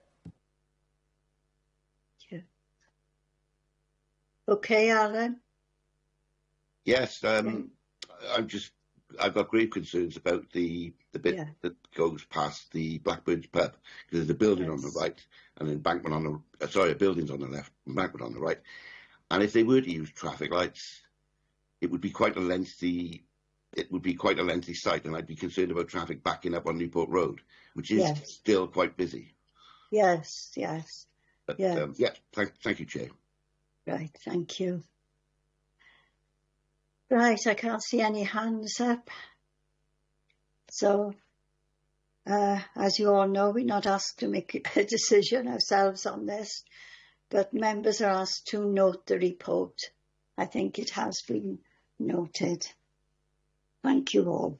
Thank you. Okay, Alan? Yes, I've got grave concerns about the bit that goes past the Blackbird's pub, because there's a building on the right and an embankment on the a building's on the left, embankment on the right. And if they were to use traffic lights, it would be quite a lengthy site, and I'd be concerned about traffic backing up on Newport Road, which is still quite busy. Yes, yes. But, thank you, Chair. Right, thank you. Right, I can't see any hands up. So, as you all know, we're not asked to make a decision ourselves on this, but members are asked to note the report. I think it has been noted. Thank you all.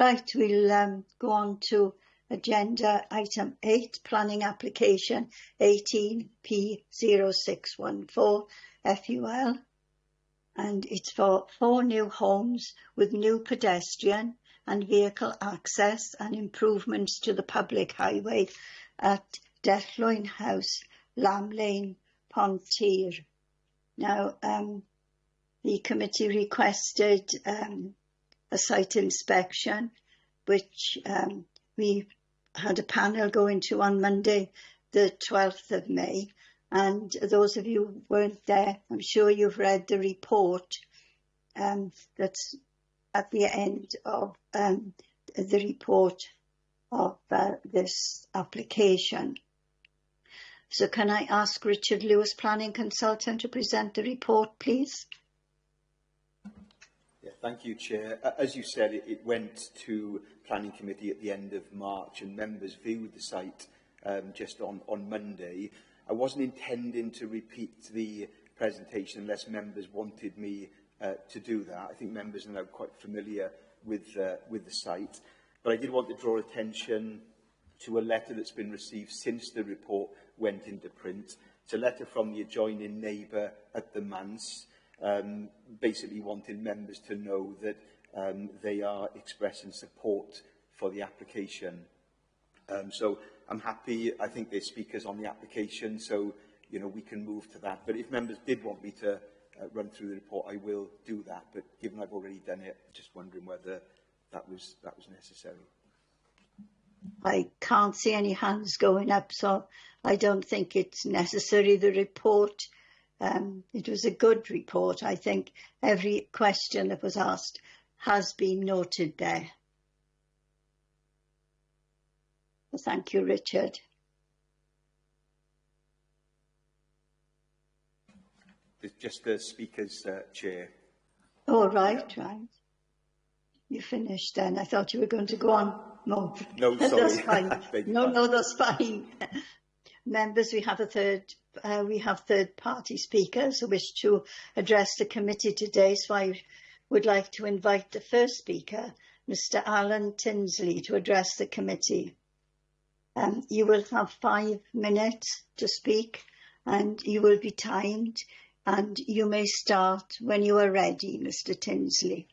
Right, we'll go on to agenda item 8, planning application 18P0614 FUL. And it's for 4 new homes with new pedestrian and vehicle access and improvements to the public highway at Dethlwyn House, Lamb Lane, Pontyr. Now, the committee requested a site inspection, which we had a panel go into on Monday, the 12th of May. And those of you who weren't there, I'm sure you've read the report that's at the end of the report of this application. So can I ask Richard Lewis, Planning Consultant, to present the report, please? Yeah, thank you, Chair. As you said, it went to Planning Committee at the end of March, and members viewed the site just on Monday. I wasn't intending to repeat the presentation unless members wanted me to do that. I think members are now quite familiar with the site. But I did want to draw attention to a letter that's been received since the report went into print. It's a letter from the adjoining neighbour at the manse, basically wanting members to know that they are expressing support for the application. So I'm happy. I think there's speakers on the application, so we can move to that. But if members did want me to run through the report, I will do that. But given I've already done it, just wondering whether that was necessary. I can't see any hands going up, so I don't think it's necessary. The report, it was a good report. I think every question that was asked has been noted there. Thank you, Richard. Just the speakers, Chair. Oh, right. You finished then. I thought you were going to go on more. No, sorry. That's fine. No, that's fine. Members, we have third-party speakers who wish to address the committee today, so I would like to invite the first speaker, Mr. Alan Tinsley, to address the committee. You will have 5 minutes to speak, and you will be timed, and you may start when you are ready, Mr. Tinsley.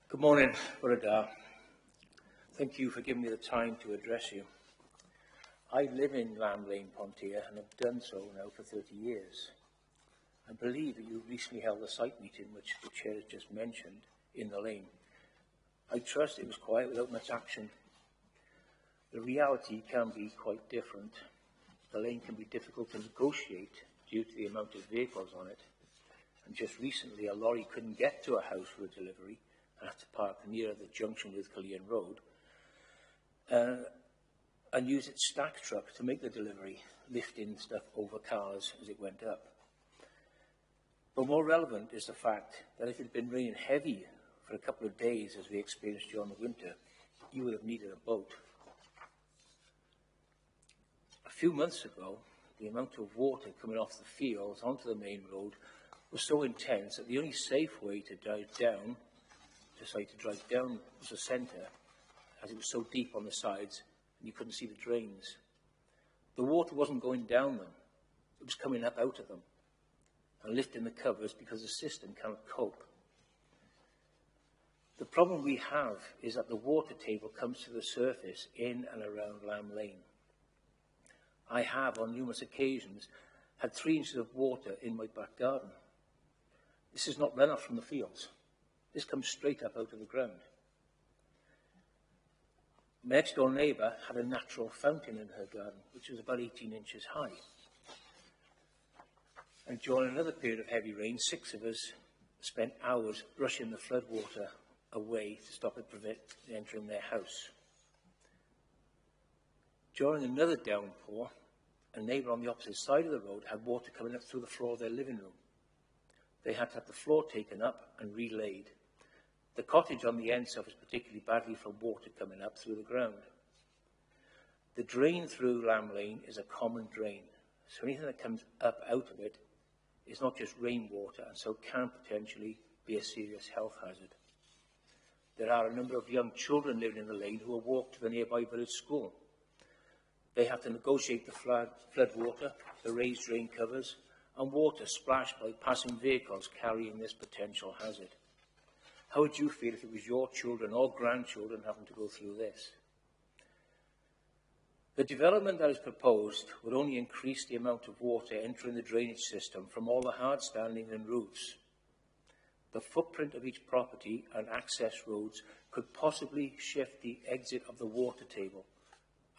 Good morning, Borough. Thank you for giving me the time to address you. I live in Lamb Lane, Pontyr, and have done so now for 30 years. I believe that you recently held a site meeting, which the Chair has just mentioned, in the lane. I trust it was quiet without much action. The reality can be quite different. The lane can be difficult to negotiate due to the amount of vehicles on it. And just recently, a lorry couldn't get to a house for a delivery and had to park near the junction with Cullion Road and use its stack truck to make the delivery, lifting stuff over cars as it went up. But more relevant is the fact that if it had been raining heavy for a couple of days, as we experienced during the winter, you would have needed a boat. A few months ago, the amount of water coming off the fields onto the main road was so intense that the only safe way to drive down was the centre, as it was so deep on the sides and you couldn't see the drains. The water wasn't going down them, it was coming up out of them and lifting the covers because the system cannot cope. The problem we have is that the water table comes to the surface in and around Lamb Lane. I have, on numerous occasions, had 3 inches of water in my back garden. This is not runoff from the fields. This comes straight up out of the ground. My next-door neighbour had a natural fountain in her garden, which was about 18 inches high. And during another period of heavy rain, 6 of us spent hours brushing the floodwater away to stop it from entering their house. During another downpour, a neighbour on the opposite side of the road had water coming up through the floor of their living room. They had to have the floor taken up and relaid. The cottage on the end suffers particularly badly from water coming up through the ground. The drain through Lamb Lane is a common drain, so anything that comes up out of it is not just rainwater, and so can potentially be a serious health hazard. There are a number of young children living in the lane who will walk to the nearby village school. They have to negotiate the flood water, the raised drain covers, and water splashed by passing vehicles carrying this potential hazard. How would you feel if it was your children or grandchildren having to go through this? The development that is proposed would only increase the amount of water entering the drainage system from all the hard standings and roofs. The footprint of each property and access roads could possibly shift the exit of the water table.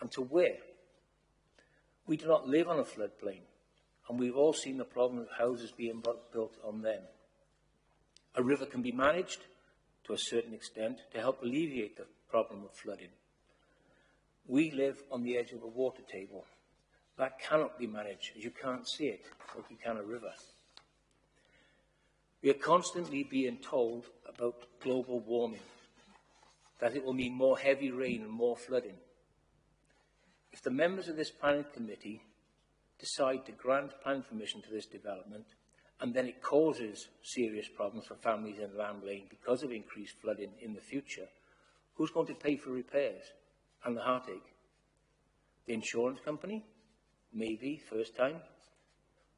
And to where? We do not live on a floodplain, and we've all seen the problem of houses being built on them. A river can be managed to a certain extent to help alleviate the problem of flooding. We live on the edge of a water table. That cannot be managed, as you can't see it, like you can a river. We are constantly being told about global warming, that it will mean more heavy rain and more flooding. If the members of this planning committee decide to grant planning permission to this development, and then it causes serious problems for families in Lamb Lane because of increased flooding in the future, who's going to pay for repairs and the heartache? The insurance company? Maybe, first time.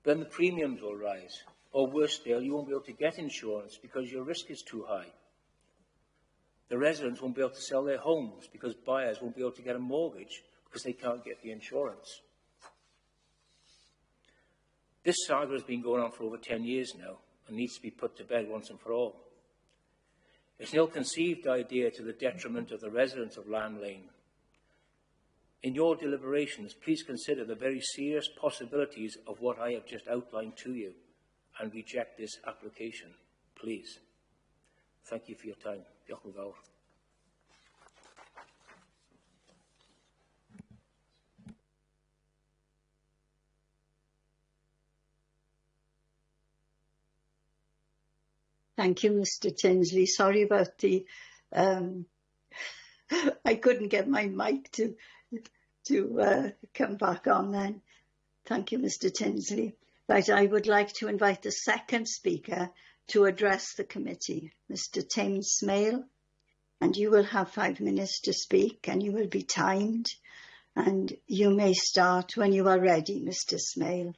Then the premiums will rise. Or worse still, you won't be able to get insurance because your risk is too high. The residents won't be able to sell their homes because buyers won't be able to get a mortgage because they can't get the insurance. This saga has been going on for over 10 years now and needs to be put to bed once and for all. It's an ill-conceived idea to the detriment of the residents of Lamb Lane. In your deliberations, please consider the very serious possibilities of what I have just outlined to you and reject this application, please. Thank you for your time. Diolch yn fawr. Thank you, Mr. Tinsley. Sorry about the... I couldn't get my mic to come back on then. Thank you, Mr. Tinsley. Right, I would like to invite the second speaker to address the committee, Mr. Tim Smale, and you will have 5 minutes to speak and you will be timed, and you may start when you are ready, Mr. Smale.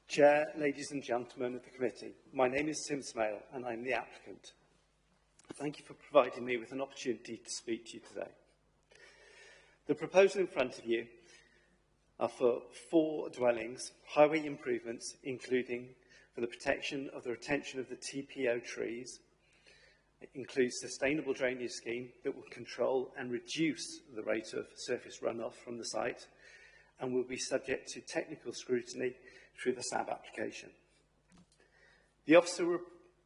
Chair, ladies and gentlemen of the committee, my name is Tim Smale and I'm the applicant. Thank you for providing me with an opportunity to speak to you today. The proposal in front of you are for 4 dwellings, highway improvements, including for the protection of the retention of the TPO trees. It includes sustainable drainage scheme that will control and reduce the rate of surface runoff from the site and will be subject to technical scrutiny through the SAB application. The officer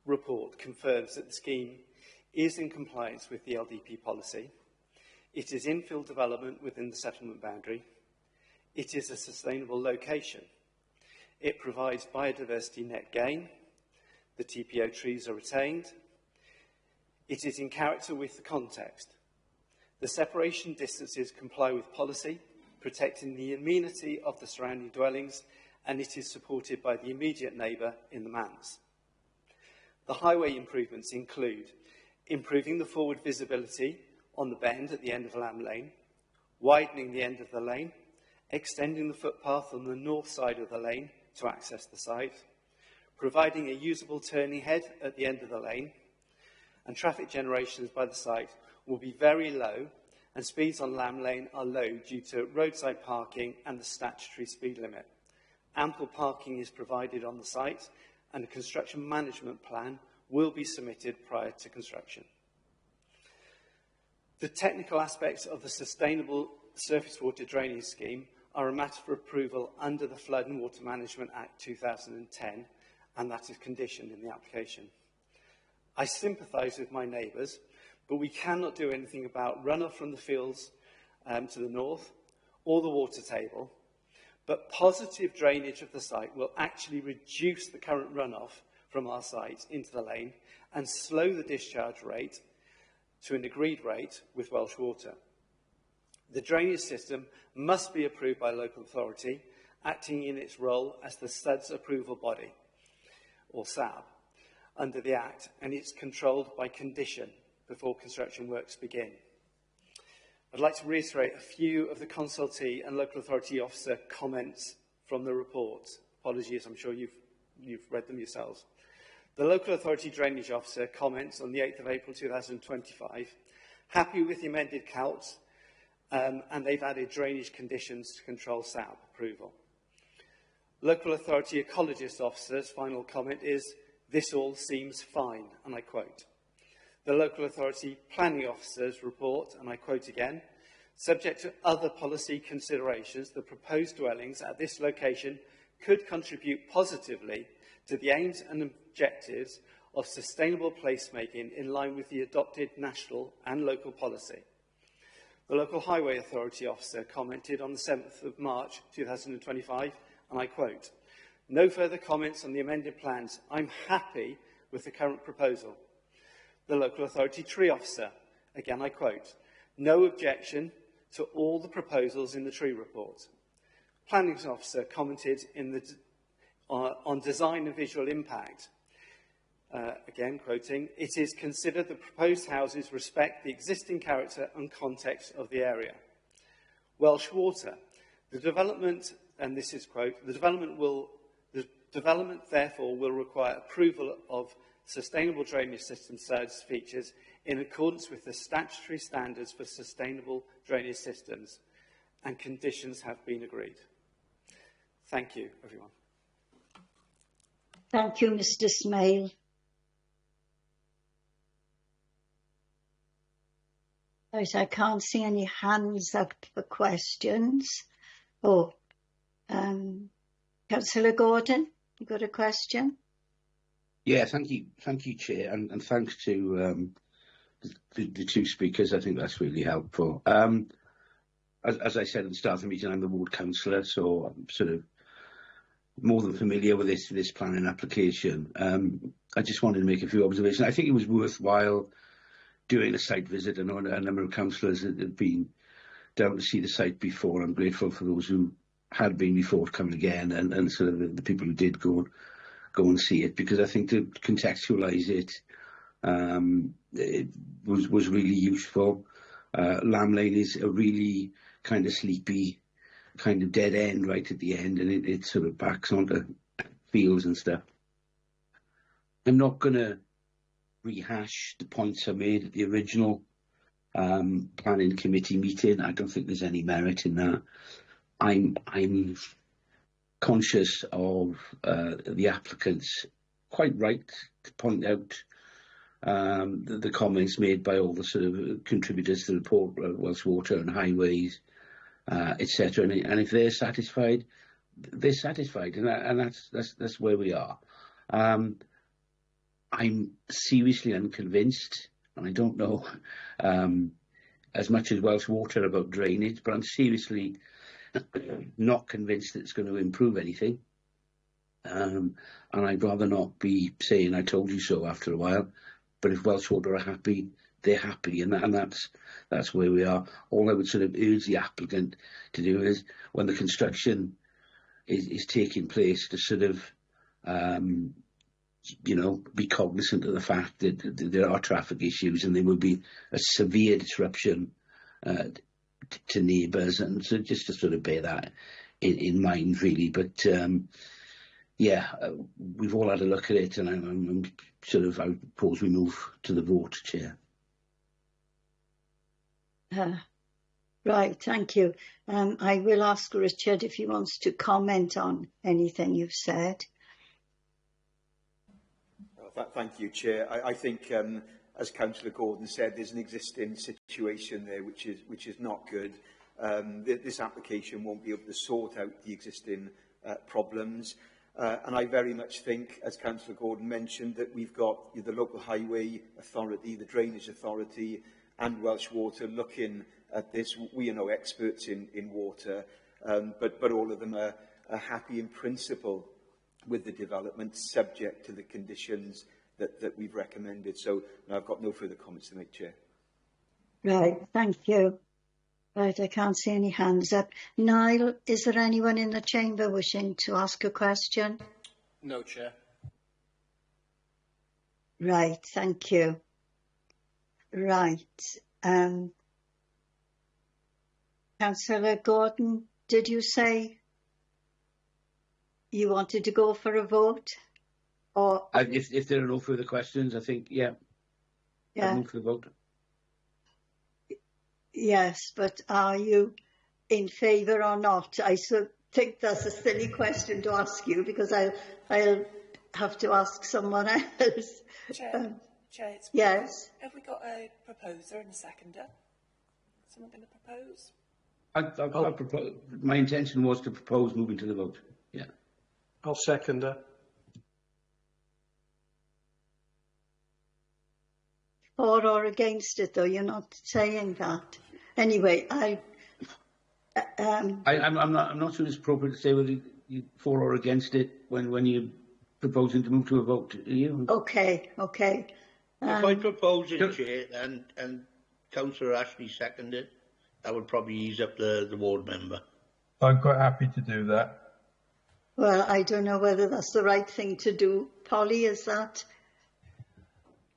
report confirms that the scheme is in compliance with the LDP policy. It is infill development within the settlement boundary. It is a sustainable location. It provides biodiversity net gain. The TPO trees are retained. It is in character with the context. The separation distances comply with policy, protecting the amenity of the surrounding dwellings, and it is supported by the immediate neighbour in the manse. The highway improvements include improving the forward visibility on the bend at the end of Lamb Lane, widening the end of the lane, extending the footpath on the north side of the lane to access the site, providing a usable turning head at the end of the lane, and traffic generations by the site will be very low, and speeds on Lamb Lane are low due to roadside parking and the statutory speed limit. Ample parking is provided on the site, and a construction management plan will be submitted prior to construction. The technical aspects of the Sustainable Surface Water Drainage Scheme are a matter for approval under the Flood and Water Management Act 2010, and that is conditioned in the application. I sympathise with my neighbours, but we cannot do anything about runoff from the fields to the north or the water table, but positive drainage of the site will actually reduce the current runoff from our site into the lane and slow the discharge rate to an agreed rate with Welsh Water. The drainage system must be approved by a local authority, acting in its role as the SUD's approval body, or SAB, under the Act, and it's controlled by condition before construction works begin. I'd like to reiterate a few of the consultee and local authority officer comments from the report. Apologies, I'm sure you've read them yourselves. The local authority drainage officer comments on the 8th of April 2025, happy with the amended CALT, and they've added drainage conditions to control SAB approval. Local authority ecologist officer's final comment is, this all seems fine, and I quote. The local authority planning officer's report, and I quote again, subject to other policy considerations, the proposed dwellings at this location could contribute positively to the aims and objectives of sustainable placemaking in line with the adopted national and local policy. The local highway authority officer commented on the 7th of March 2025, and I quote, no further comments on the amended plans. I'm happy with the current proposal. The local authority tree officer, again I quote, no objection to all the proposals in the tree report. Planning officer commented on design and visual impact. Again quoting, it is considered the proposed houses respect the existing character and context of the area. Welsh Water, the development, and this is quote, the development therefore will require approval of sustainable drainage system SUDS features in accordance with the statutory standards for sustainable drainage systems, and conditions have been agreed. Thank you, everyone. Thank you, Mr. Smale. Right, I can't see any hands up for questions. Oh, Councillor Gordon, you got a question? Yeah, thank you, Chair, and thanks to the two speakers. I think that's really helpful. As I said at the start of the meeting, I'm the ward councillor, so I'm sort of more than familiar with this planning application. I just wanted to make a few observations. I think it was worthwhile doing a site visit. I know a number of councillors have been down to see the site before. I'm grateful for those who had been before coming again, and sort of the people who did go and see it, because I think to contextualise it, it was really useful. Lamb Lane is a really kind of sleepy, kind of dead end right at the end, and it sort of backs onto fields and stuff. I'm not going to rehash the points I made at the original planning committee meeting. I don't think there's any merit in that. I'm conscious of the applicants, quite right to point out the comments made by all the sort of contributors to the report, Welsh Water and Highways, etc. And if they're satisfied, and that's where we are. I'm seriously unconvinced, and I don't know as much as Welsh Water about drainage, but I'm seriously not convinced that it's going to improve anything. And I'd rather not be saying I told you so after a while. But if Welsh Water are happy, they're happy, and that's where we are. All I would sort of urge the applicant to do is, when the construction is taking place, to sort of be cognizant of the fact that there are traffic issues and there will be a severe disruption to neighbours, and so just to sort of bear that in mind, really. But we've all had a look at it, and I'm sort of, I propose we move to the vote, Chair. Right, thank you. I will ask Richard if he wants to comment on anything you've said. Thank you, Chair. I think, as Councillor Gordon said, there's an existing situation there which is not good. This application won't be able to sort out the existing problems. And I very much think, as Councillor Gordon mentioned, that we've got the local highway authority, the drainage authority and Welsh Water looking at this. We are no experts in water, but all of them are happy in principle with the development, subject to the conditions that we've recommended. So I've got no further comments to make, Chair. Right, thank you. Right, I can't see any hands up. Niall, is there anyone in the chamber wishing to ask a question? No, Chair. Right, thank you. Right. Councillor Gordon, did you say you wanted to go for a vote? Or if there are no further questions, I think, I'll move for the vote. Yes, but are you in favour or not? I think that's a silly question to ask you, because I'll have to ask someone else. Chair, yes. Have we got a proposer and a seconder? Someone going to propose? My intention was to propose moving to the vote. Yeah. I'll second her. For or against it, though, you're not saying that. Anyway, I'm not sure it's appropriate to say whether you for or against it when you're proposing to move to a vote. Are you? Okay. If I propose it, Chair, and Councillor Ashley seconded, that would probably ease up the ward member. I'm quite happy to do that. Well, I don't know whether that's the right thing to do. Polly, is that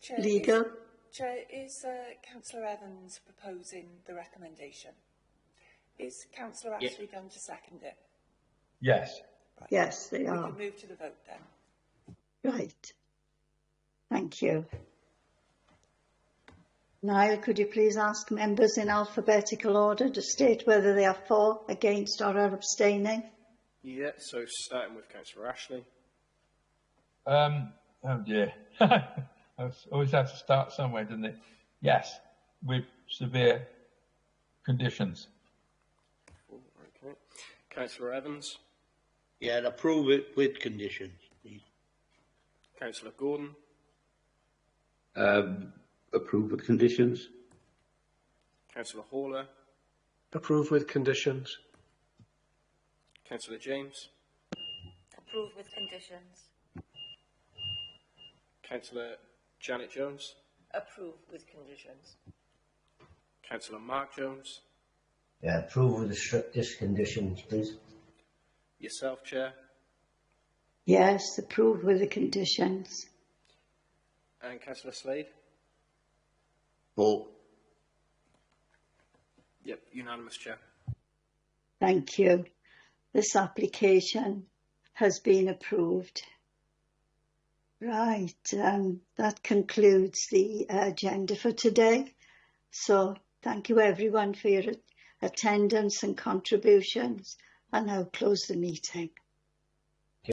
Chair, legal? Chair, is Councillor Evans proposing the recommendation? Is Councillor Ashley going to second it? Yes. Right. Yes, they are. We can move to the vote then. Right. Thank you. Niall, could you please ask members in alphabetical order to state whether they are for, against or are abstaining? Yeah, so starting with Councillor Ashley. Oh dear. I always have to start somewhere, doesn't it? Yes, with severe conditions. Okay. Councillor Evans. Yeah, and approve it with conditions, please. Councillor Gordon. Approve with conditions. Councillor Haller. Approve with conditions. Councillor James. Approve with conditions. Councillor Janet Jones. Approve with conditions. Councillor Mark Jones. Yeah, approve with the strictest conditions, please. Yourself, Chair. Yes, approve with the conditions. And Councillor Slade. Vote. Yep, unanimous, Chair. Thank you. This application has been approved. Right, that concludes the agenda for today. So Thank you everyone for your attendance and contributions. I'll now close the meeting.